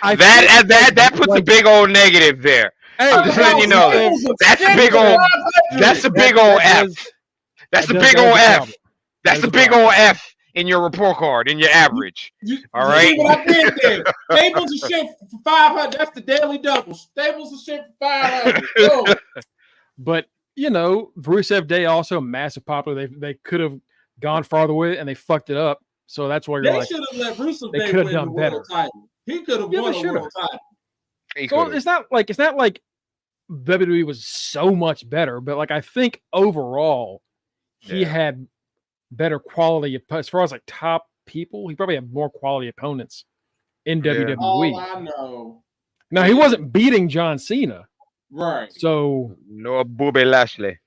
that puts a big old negative there. Hey, I'm just letting you know that's a big old F. That's a big old F. That's a big old F in your report card, in your average. All right. See what I did there? Staples and shit for 500. That's the daily double. Staples and shit for 500. But Rusev Day also massive popular. They could have gone farther with it and they fucked it up. So that's why they should have let Rusev Day win the world title. He could have won the world title. So it's not like WWE was so much better, but like I think overall he had better quality as far as like top people. He probably had more quality opponents in WWE. All I know. Now he wasn't beating John Cena, right? So no Bobby Lashley.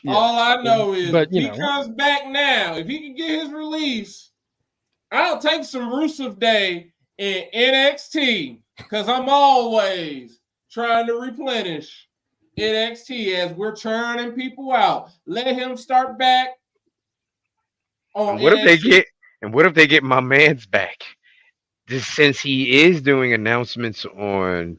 All I know is he comes back now. If he can get his release, I'll take some Rusev Day in NXT because I'm always trying to replenish NXT as we're churning people out. Let him start back. What if they get my man's back? Since he is doing announcements on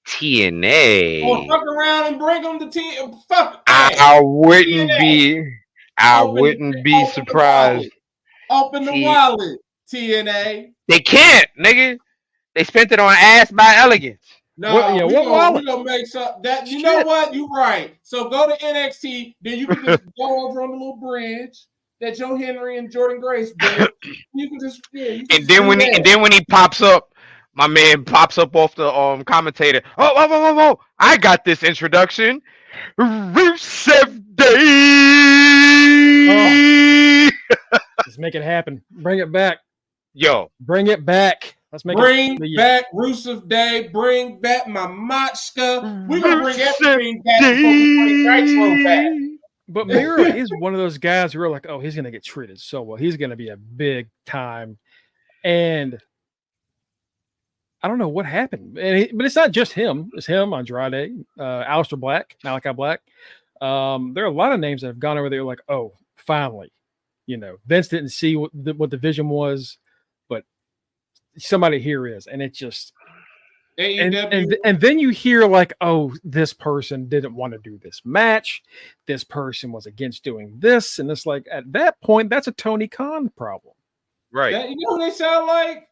TNA. Or fuck around and bring him to TNA. Fuck. I wouldn't be surprised. Open the wallet, TNA. They can't, nigga. They spent it on ass by elegance. No, we're gonna make something that know what? You're right. So go to NXT, then you can just go over on the little bridge that Joe Henry and Jordan Grace built. You can just and then when he pops up, My man pops up off the commentator. Oh, I got this introduction. Rusev Day. Let's make it happen. Bring it back. Yo, Bring it back. Let's make Bring it. back Rusev Day. Bring back my Machka. We're going to bring everything back before we bring Nitro back. But Miro is one of those guys who are like, oh, he's going to get treated so well. He's going to be a big time. And I don't know what happened. But it's not just him. It's him, Andrade, Aleister Black, Malachi Black. There are a lot of names that have gone over there like, oh, finally. You know, Vince didn't see what the vision was, but somebody here is. And it just... And then you hear like, oh, this person didn't want to do this match. This person was against doing this. And it's like, at that point, that's a Tony Khan problem. right. You know who they sound like?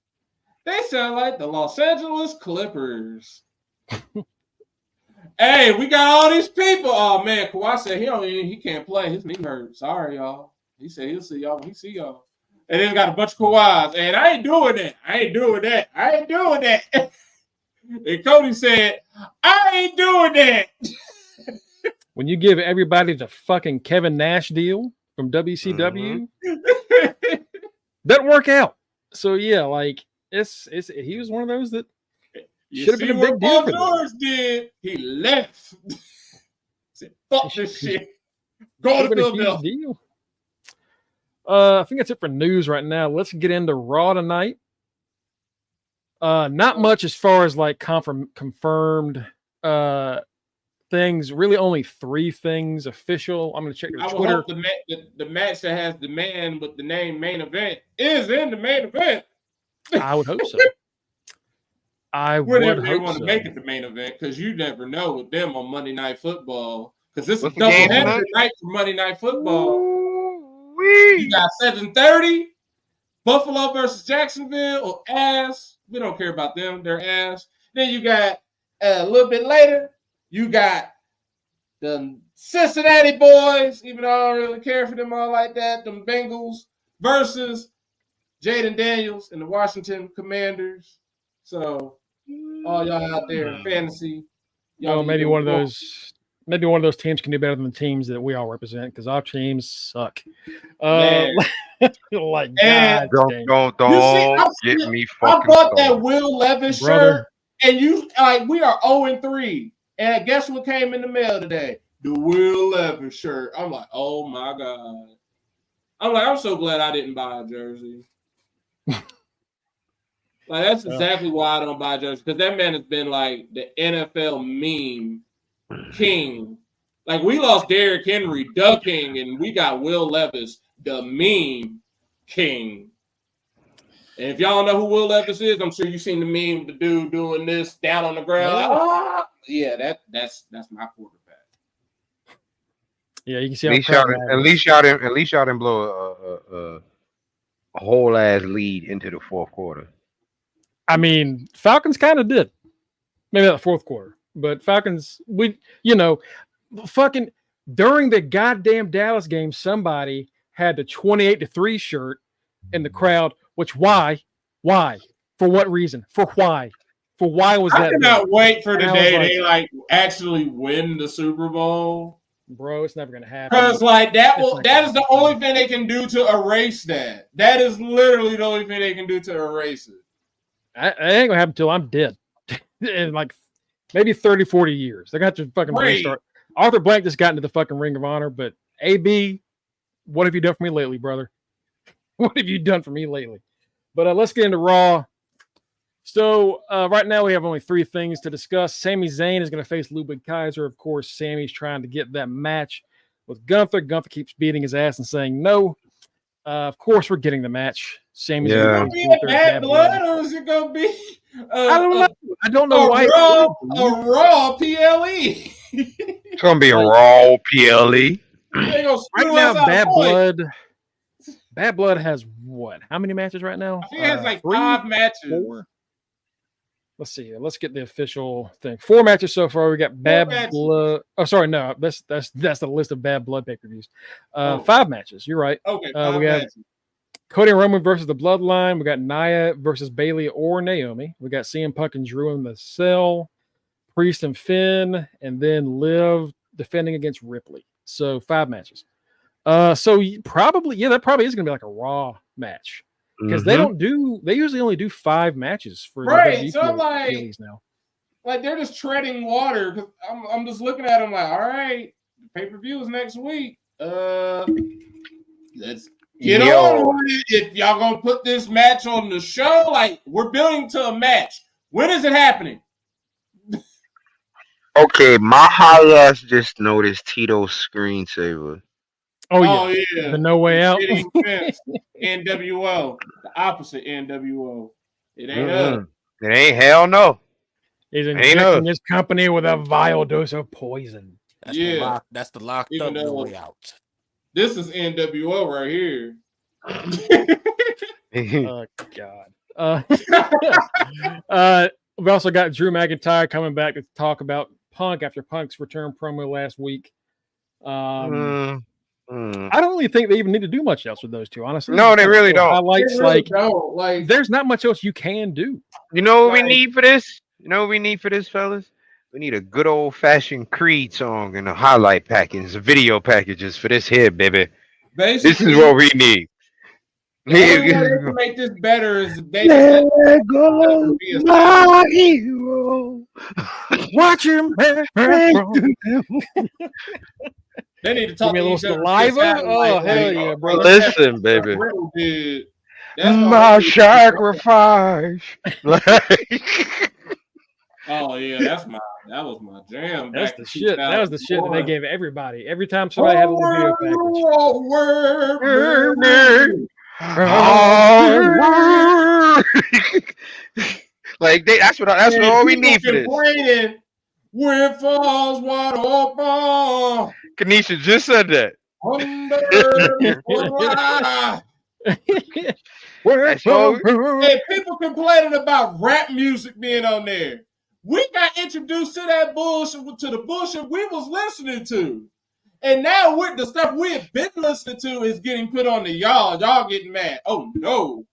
They sound like the Los Angeles Clippers. Hey, we got all these people. Oh, man, Kawhi said he can't play. His knee hurt. Sorry, y'all. He said he'll see y'all when he see y'all. And then got a bunch of Kawhis. And I ain't doing that. And Cody said, I ain't doing that. When you give everybody the fucking Kevin Nash deal from WCW, doesn't work out. So yeah, like he was one of those that should have been a big deal. Paul George did. He left. Said, fuck this shit. Go to Philadelphia. I think that's it for news right now. Let's get into Raw tonight. Not much as far as like confirmed things. Really, only 3 things official. I'm going to check your Twitter. Hope the match that has the man with the name Main Event is in the main event. I would hope so. I Whenever would they hope want so. to make it the main event, because you never know with them on Monday Night Football. Because this is What's the double game header tonight? night for Monday Night Football. Ooh-wee. You got 7:30, Buffalo versus Jacksonville, or ass. We don't care about them. They're ass. Then you got a little bit later, you got the Cincinnati boys, even though I don't really care for them all like that, them Bengals versus Jaden Daniels and the Washington Commanders. So all y'all out there in fantasy, y'all maybe one of those teams can do better than the teams that we all represent, because our teams suck. Like, And God Don't see, get me I fucking bought that started. Will Levis Brother. shirt, and you like we are 0-3. And guess what came in the mail today? The Will Levis shirt. I'm like, oh my God. I'm so glad I didn't buy a jersey. Like, that's exactly why I don't buy jerseys, because that man has been like the NFL meme king. Like, we lost Derrick Henry, the king, and we got Will Levis, the meme king. And if y'all don't know who Will Levis is, I'm sure you've seen the meme of the dude doing this down on the ground. Like, ah! Yeah, that's my quarterback. Yeah, you can see At least y'all didn't blow a whole ass lead into the fourth quarter. I mean, Falcons kind of did. Maybe not the fourth quarter, but Falcons, fucking during the goddamn Dallas game, somebody had the 28-3 shirt in the crowd. Which why? For what reason? For why was that? I cannot wait for the And I day was like, they actually win the Super Bowl. Bro, it's never gonna happen. Because that is the happen. only thing they can do to erase that. That is literally the only thing they can do to erase it. It ain't gonna happen until I'm dead. In like maybe 30, 40 years. They're gonna have to fucking restart. Arthur Blank just got into the fucking Ring of Honor, but AB, what have you done for me lately, brother? What have you done for me lately? But let's get into Raw. So right now we have only 3 things to discuss. Sami Zayn is going to face Ludwig Kaiser. Of course, Sami's trying to get that match with Gunther. Gunther keeps beating his ass and saying no. Of course, we're getting the match. Sami's going to be a Bad Blood, or is it going to be I don't know why. A Raw PLE. It's going to be a Raw PLE. Right now, Bad Blood has what? How many matches right now? I think it has like 5 matches. 4? Let's see. Let's get the official thing. 4 matches so far. We got Bad Blood. Oh, sorry, no. That's the list of Bad Blood pay-per-views. 5 matches. You're right. Okay. We have Cody and Roman versus the Bloodline. We got Nia versus Bailey or Naomi. We got CM Punk and Drew in the cell. Priest and Finn, and then Liv defending against Ripley. So 5 matches. So probably, that probably is going to be like a Raw match because they usually only do 5 matches for right. So I'm now. Like they're just treading water because I'm just looking at them like, all right, pay-per-view is next week. Let's get on with it. If y'all gonna put this match on the show, like we're building to a match. When is it happening? Okay, my high ass just noticed Tito's screensaver. Oh yeah. The No Way Out. NWO, the opposite NWO. It ain't us. It ain't, hell no. He's injecting his company with a vile dose of poison. That's the locked up No Way Out. This is NWO right here. Oh God. We've also got Drew McIntyre coming back to talk about Punk after Punk's return promo last week. I don't really think they even need to do much else with those two, honestly. No, they really don't. Highlights, like there's not much else you can do. You know what we need for this? You know what we need for this, fellas? We need a good old fashioned Creed song and a highlight package, video packages for this here, baby. Basically, this is what we need. The only way to make this better is basically let go, my hero. Watch him. They need to talk to each other. Oh, hell yeah, bro. Listen, baby. My sacrifice. Oh yeah, that was my jam. That's the shit. That was the shit that they gave everybody. Every time somebody had a video package. Like that's what all we need for this. When falls water open. Kanisha just said that. Hey, people complaining about rap music being on there. We got introduced to that bullshit, to the bullshit we was listening to. And now with the stuff we have been listening to is getting put on the y'all. Y'all getting mad. Oh no.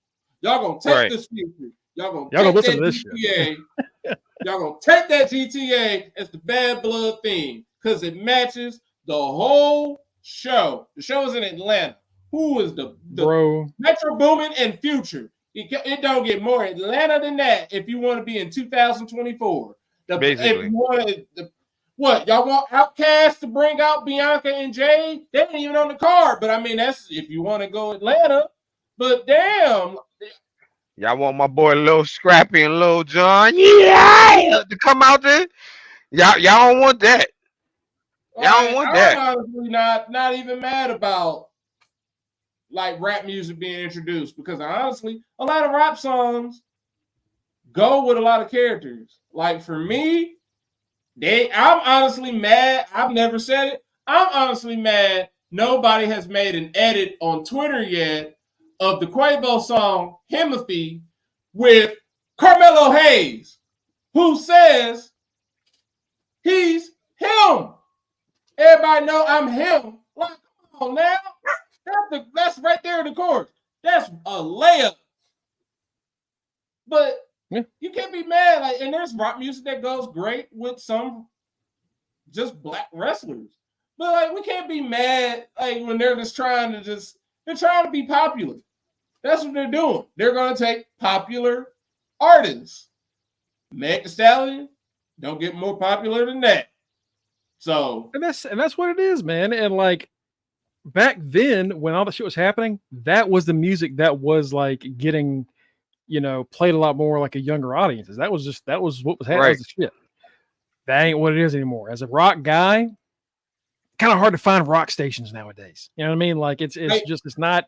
Y'all gonna take this future. Y'all gonna listen to this shit. Y'all gonna take that GTA as the bad blood theme because it matches the whole show. The show is in Atlanta. Who is the bro? Metro Boomin and Future. It don't get more Atlanta than that if you want to be in 2024. Basically. If you want what y'all want Outkast to bring out Bianca and Jey? They ain't even on the card. But I mean, that's if you want to go Atlanta. But damn. Y'all want my boy Lil Scrappy and Lil Jon? Yeah, to come out there. Y'all don't want that. Y'all don't want that. I'm honestly not even mad about like rap music being introduced because honestly, a lot of rap songs go with a lot of characters. Like for me, I'm honestly mad. I've never said it. I'm honestly mad. Nobody has made an edit on Twitter yet of the Quavo song Himothy with Carmelo Hayes, who says he's him. Everybody know I'm him. Like, come on now. That's right there in the chorus. That's a layup. But you can't be mad. Like, and there's rock music that goes great with some just black wrestlers. But like, we can't be mad like when they're just trying to be popular. That's what they're doing. They're gonna take popular artists. Meg Thee Stallion don't get more popular than that. So and that's what it is, man. And like back then, when all the shit was happening, that was the music that was like getting, played a lot more like a younger audiences. That was what was happening. Right. That was the shit. That ain't what it is anymore. As a rock guy, kind of hard to find rock stations nowadays. You know what I mean? Like it's not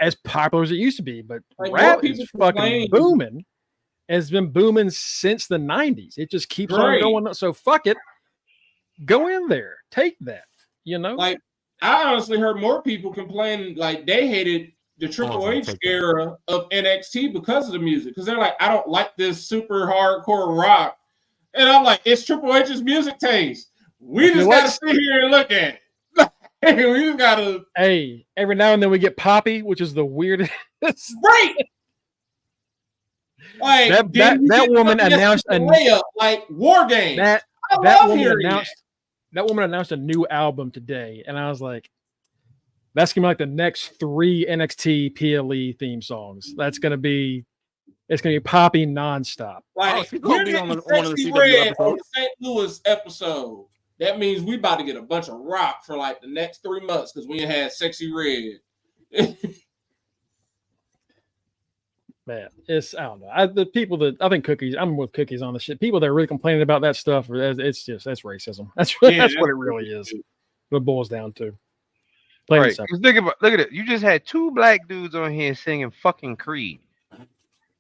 as popular as it used to be, but like rap is fucking booming. It's been booming since the 90s. It just keeps on going up. So fuck it. Go in there. Take that. Like I honestly heard more people complain like they hated the Triple H era of NXT because of the music. Because they're like, I don't like this super hardcore rock. And I'm like, it's Triple H's music taste. We just gotta sit here and look at it. We just gotta. Hey, every now and then we get Poppy, which is the weirdest. Right. Like that woman announced a layup, like War Games. that I that love woman hearing announced that woman announced a new album today, and I was like, that's gonna be like the next 3 NXT PLE theme songs. It's gonna be Poppy nonstop. Like she's we're gonna be on getting one of the Sexy CW Red on episodes. the St. Louis episode. That means we about to get a bunch of rock for like the next 3 months because we had Sexy Red. Man, I don't know. The people that I think Cookies, I'm with Cookies on the shit. People that are really complaining about that stuff, that's racism. That's what it really is. What it boils down to. Plain and Right. simple. 'Cause look at it. You just had 2 black dudes on here singing fucking Creed.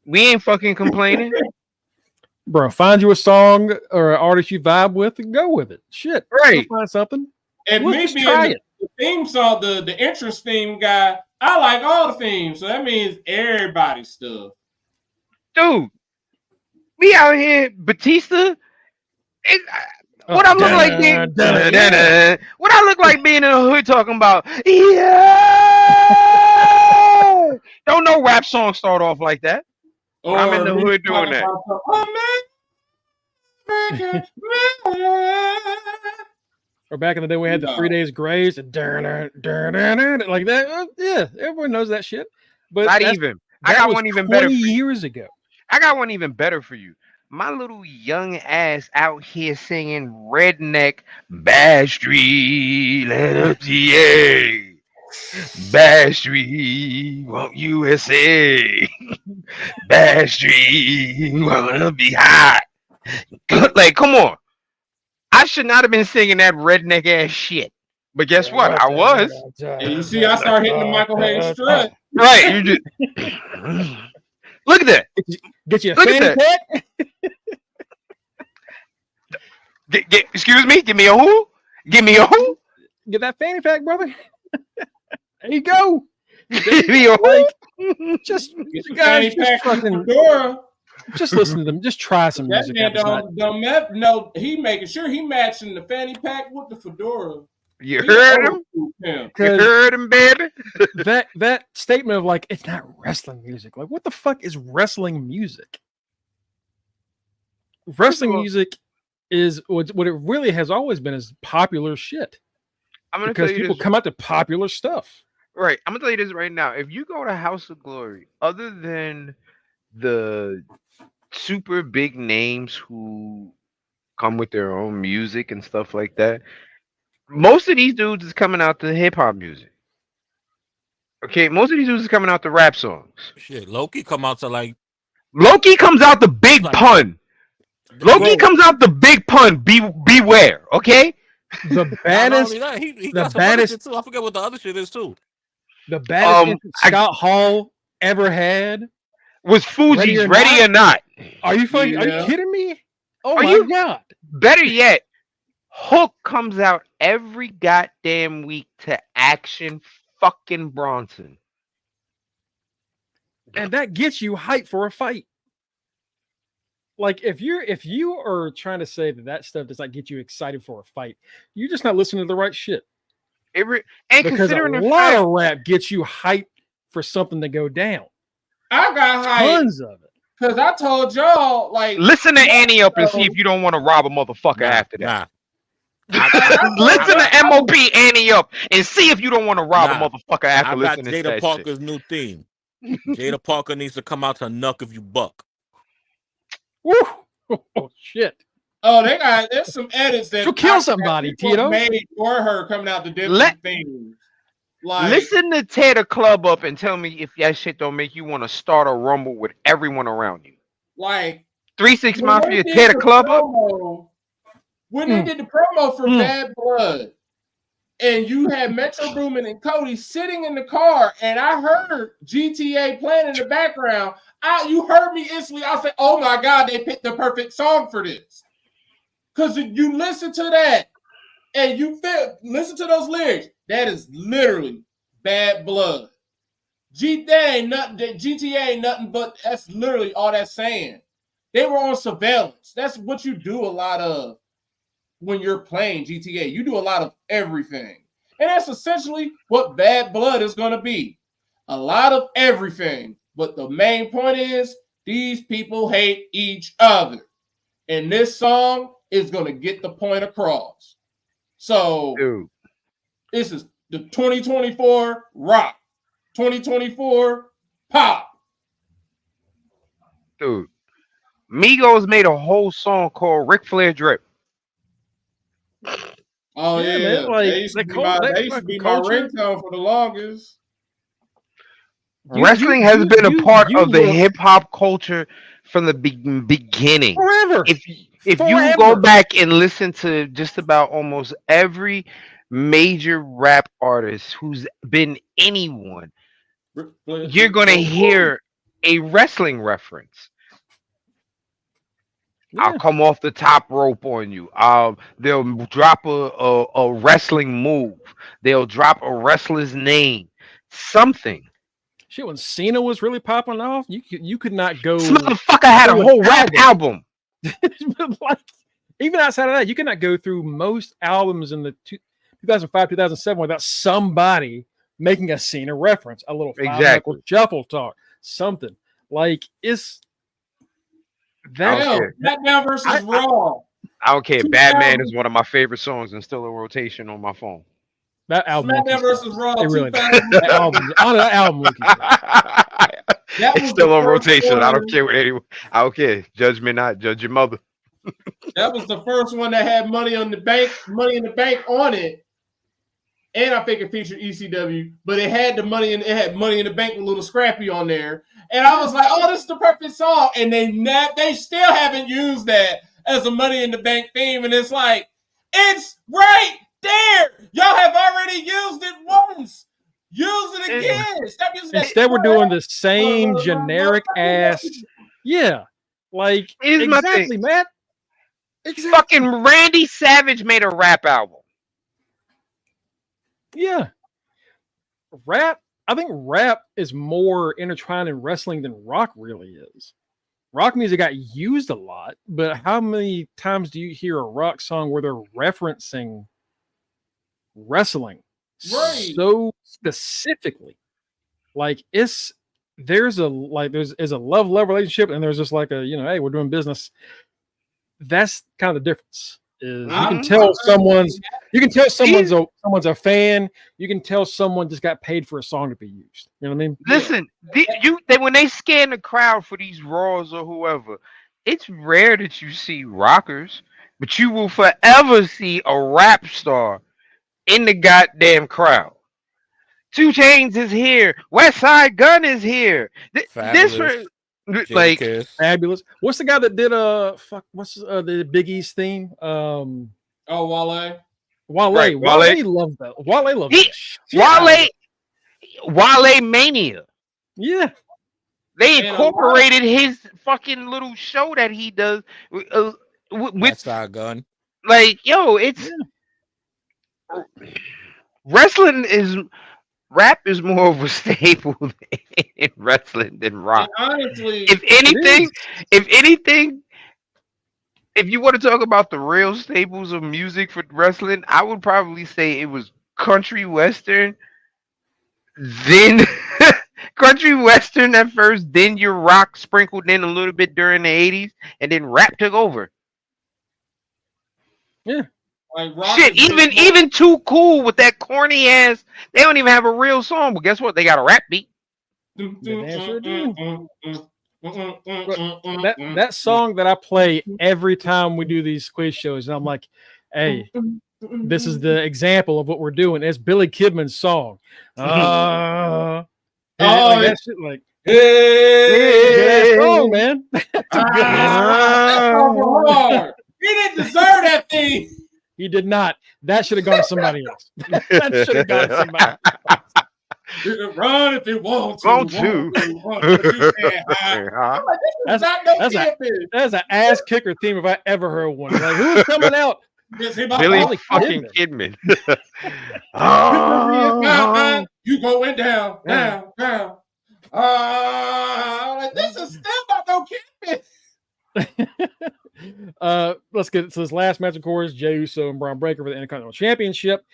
We ain't fucking complaining. Bro, find you a song or an artist you vibe with and go with it. Shit. Right. Go find something. And We'll me just being try the theme song, the entrance theme guy, I like all the themes. So that means everybody's stuff. Dude, we out here, Batista. What I look like being what I look like being in the hood talking about, yeah. Don't no rap song start off like that. Or I'm in the hood doing that. Or back in the day, we had the 3 Days Grace and like that. Yeah, everyone knows that shit. But not even. I got one even better. 20 years ago. I got one even better for you. My little young ass out here singing redneck Bad Street, LFTA, Bad Street, want USA, Bad Street, wanna be hot. Like, come on. I should not have been singing that redneck ass shit. But guess what? I was. And you see, I start hitting the Michael Hayes strut. Right. You just look at that. Get you a Look at fanny that. pack. Excuse me? Give me a who? Give me a who? Get that fanny pack, brother. There you go. Give me a who? Just Get the guys, fanny pack from fucking, Fedora. just listen to them. Just try some That music. man no, he making sure he matching the fanny pack with the fedora. You heard him? You heard him, baby? that statement of like, it's not wrestling music. Like, what the fuck is wrestling music? Wrestling music is what it really has always been, is popular shit. Because people come out to popular stuff. Right. I'm gonna tell you this right now. If you go to House of Glory, other than the super big names who come with their own music and stuff like that, most of these dudes is coming out to hip hop music. Okay, most of these dudes is coming out to rap songs. Shit, Loki come out to like. Loki comes out the big pun. Loki comes out the big pun. Beware. Okay. The baddest. He the got some baddest. other shit too. I forget what the other shit is too. The baddest Scott Hall ever had was Fuji's Ready or Not. Are you fucking? Are you kidding me? Oh my god! Better yet, Hook comes out every goddamn week to Action fucking Bronson, and that gets you hyped for a fight. Like if you are trying to say that stuff does not get you excited for a fight, you're just not listening to the right shit. And because considering a lot of rap gets you hyped for something to go down. I got hyped. Tons of it. Because I told y'all, like, listen to Annie up and see if you don't want to rob a motherfucker after that. Listen to MOP Annie up and see if you don't want to rob a motherfucker after listening to that Jada Parker's new theme. Jada Parker needs to come out to Knuck If You Buck. Woo! Oh shit! Oh, there's some edits that she'll kill somebody. Tito made for her coming out to different things. Like, listen to tear the club up and tell me if that shit don't make you want to start a rumble with everyone around you. Like 3-6 Mafia, tear the club up. When they did the promo for Bad Blood, and you had Metro Boomin and Cody sitting in the car, and I heard GTA playing in the background. You heard me instantly. I said, "Oh my god, they picked the perfect song for this." Because you listen to that, and listen to those lyrics. That is literally Bad Blood. GTA ain't nothing but that's literally all that's saying. They were on surveillance. That's what you do a lot of when you're playing GTA. You do a lot of everything. And that's essentially what Bad Blood is going to be. A lot of everything. But the main point is these people hate each other. And this song is going to get the point across. So, Dude. This is the 2024 rock, 2024 pop. Dude. Migos made a whole song called Ric Flair Drip. Oh, yeah. Man, like, they used to be my ringtone for the longest. Wrestling has been a part of the hip hop culture from the beginning. Forever. If you go back and listen to just about almost every major rap artist who's been anyone, you're going to hear a wrestling reference. Yeah. I'll come off the top rope on you. They'll drop a wrestling move. They'll drop a wrestler's name. Something. Shit, when Cena was really popping off, you could not go. This motherfucker had a whole rap album. Like, even outside of that, you cannot go through most albums in the 2005, 2007 without somebody making a Cena reference, a little exactly shuffle talk, something. Like, it's that. SmackDown versus Raw. I don't care. Batman is one of my favorite songs and still in rotation on my phone. That album. SmackDown versus Raw. Really that album. It's still on rotation. I don't care what anyone. I don't care. Judge me not. Judge your mother. That was the first one that had Money in the Bank on it, and I think it featured ECW. But it had Money in the Bank with Little Scrappy on there, and I was like, "Oh, this is the perfect song." And they still haven't used that as a Money in the Bank theme, and it's like, it's right there. Y'all have already used it once. Use it again. Stop using that. Instead, we're doing the same generic ass. Yeah, like exactly, Matt. Exactly. Fucking Randy Savage made a rap album. Yeah. Rap. I think rap is more intertwined in wrestling than rock really is. Rock music got used a lot, but how many times do you hear a rock song where they're referencing wrestling so specifically? Like there's a love relationship, and there's just like a, hey, we're doing business. That's kind of the difference. Is you can tell someone's a fan. You can tell someone just got paid for a song to be used. You know what I mean? Listen, when they scan the crowd for these Raws or whoever, it's rare that you see rockers, but you will forever see a rap star in the goddamn crowd. 2 Chainz is here. West Side Gun is here. Fabulous. What's the guy that did what's the Big East theme? Wale. Wale. Right, Wale loves that. Wale loves that. Wale Mania. Yeah. They incorporated his fucking little show that he does with Star Gun. Like, yo, it's rap is more of a staple in wrestling than rock. And honestly, if anything, if you want to talk about the real staples of music for wrestling, I would probably say it was country western, then country western at first, then your rock sprinkled in a little bit during the 80s, and then rap took over. Yeah. Like shit, even Too Cool with that corny ass. They don't even have a real song, but guess what? They got a rap beat. That song that I play every time we do these quiz shows, and I'm like, hey, this is the example of what we're doing. It's Billy Kidman's song. That shit, like, hey, song, man. He didn't deserve that thing. He did not. That should have gone to somebody else. That should have gone to somebody else. Run if you want to. That's an ass kicker theme if I ever heard one. Like, who's coming out? Billy fucking Kidman. You going down. Like, this is still not no Kidman. Let's get to this last match, of course. Jey Uso and Bron Breakker for the Intercontinental Championship.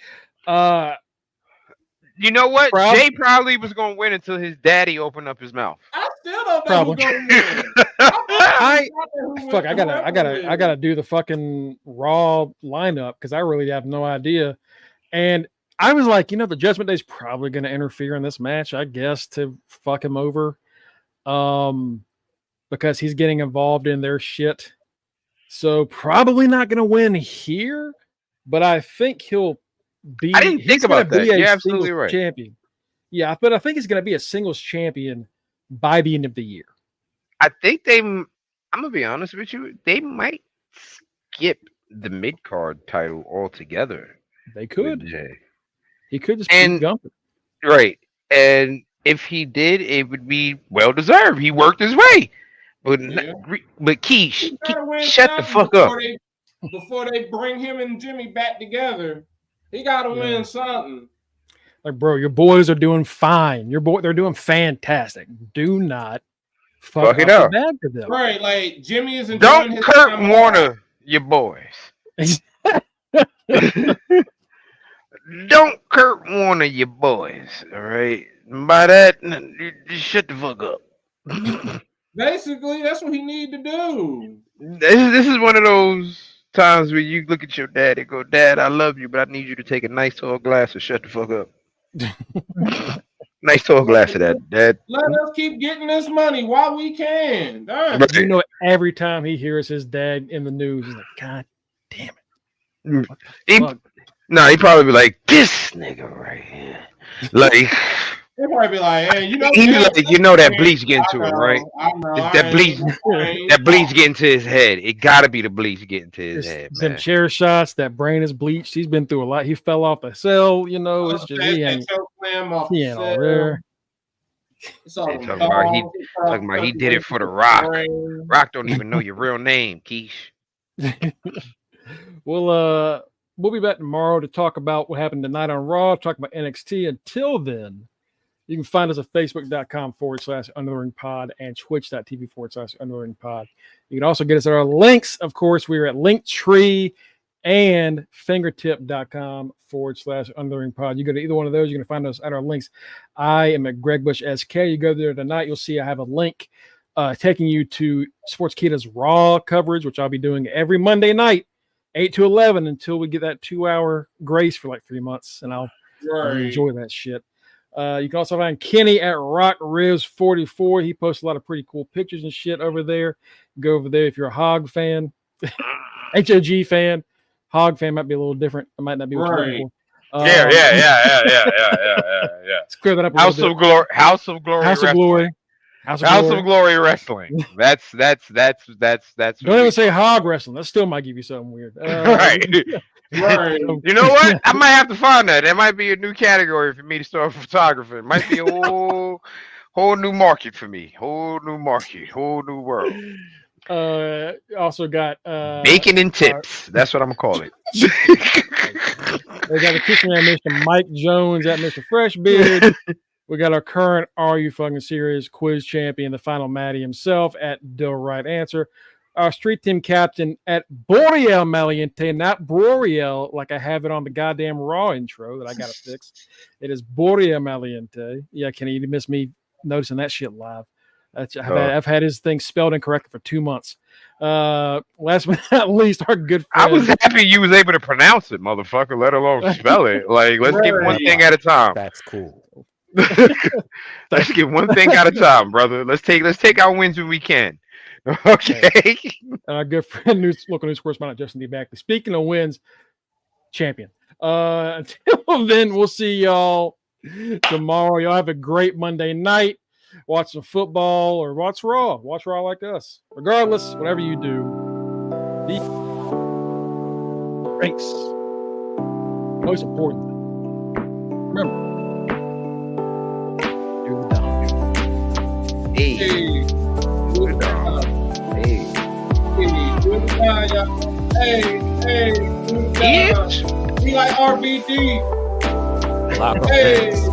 You know what? Prob- Jay probably was gonna win until his daddy opened up his mouth. I still don't know Probably. who's gonna win. I gotta do the fucking Raw lineup because I really have no idea. And I was like, the Judgment Day's probably gonna interfere in this match, I guess, to fuck him over. Because he's getting involved in their shit. So probably not gonna win here, but I think he'll be. I didn't think about that. You're absolutely singles right. Champion. Yeah, but I think he's gonna be a singles champion by the end of the year. I think I'm gonna be honest with you. They might skip the mid card title altogether. They could. with Jay. He could just And- keep gumping. Right. And if he did, it would be well deserved. He worked his way. But Yeah. but Keish, He gotta win shut the something fuck up. before they bring him and Jimmy back together. He gotta win something. Like, bro, your boys are doing fine. They're doing fantastic. Do not fuck it up up. the bag for them. Right, like Jimmy is enjoying Don't his Kurt time Warner your boys. Don't Kurt Warner your boys. All right. By that, just shut the fuck up. Basically, that's what he need to do. This is one of those times where you look at your dad and go, "Dad, I love you, but I need you to take a nice tall glass and shut the fuck up." Nice tall glass of that, Dad. Let us keep getting this money while we can. Darn. Right. Every time he hears his dad in the news, he's like, God damn it. What the He- fuck? No, he probably be like, "This nigga right here." Like, They probably be like, "Hey, he be like, that bleach getting to I him, know, right? I know, That I bleach, ain't- that bleach getting to his head. It gotta be the bleach getting to his head, Them man. chair shots, that brain is bleached. He's been through a lot. He fell off the cell, it's just he ain't choke slam off he the ain't all cell. there. It's all They the talking about he- dogs, it's talking about he all did it for the Rock. Rock don't even know your real name, Keish. We'll be back tomorrow to talk about what happened tonight on Raw, talk about NXT. Until then, you can find us at facebook.com/undertheringpod and twitch.tv/undertheringpod. You can also get us at our links. Of course, we are at Linktree and fingertip.com/undertheringpod. You go to either one of those, you're going to find us at our links. I am at Greg Bush SK. You go there tonight, you'll see I have a link taking you to Sportskeeda's Raw coverage, which I'll be doing every Monday night, 8 to 11, until we get that 2-hour grace for like 3 months, and I'll enjoy that shit. You can also find Kenny at RockRivs44. He posts a lot of pretty cool pictures and shit over there. Go over there if you're a Hog fan, HOG fan. Hog fan might be a little different. It might not be what you're looking for. Yeah. Let's clear that up. House of Glory. House of Glory. House of Wrestling. Glory. House of Glory Wrestling. That's. Don't even say hog wrestling. That still might give you something weird. Right. Right. You know what? I might have to find that. That might be a new category for me to start photography. It might be a whole new market for me. Whole new market. Whole new world. Also got Bacon and tips. That's what I'm gonna call it. we got the kitchen man, Mr. Mike Jones at Mr. Freshbeard. We got our current Are You Fucking Serious quiz champion, the final Matty himself at The Right Answer. Our street team captain at Boreal Maliente, not Boreal, like I have it on the goddamn Raw intro that I gotta fix. It is Boreal Maliente. Yeah, Kenny, you missed me noticing that shit live. I've had his thing spelled incorrectly for 2 months. Last but not least, our good friend. I was happy you was able to pronounce it, motherfucker, let alone spell it. Like, let's get one thing at a time. That's cool. Let's get one thing at a time, brother. Let's take our wins when we can. Okay. Our good friend, local news correspondent Justin D. Backley. Speaking of wins, champion. Until then, we'll see y'all tomorrow. Y'all have a great Monday night. Watch some football or watch Raw. Watch Raw like us. Regardless, whatever you do, be thanks. Most important thing. Remember, do the down. Hey. Hey, Good dog. Hey. good guy, y'all. Hey, good guy. Bitch. Be like RBD. Lock up Hey. fans.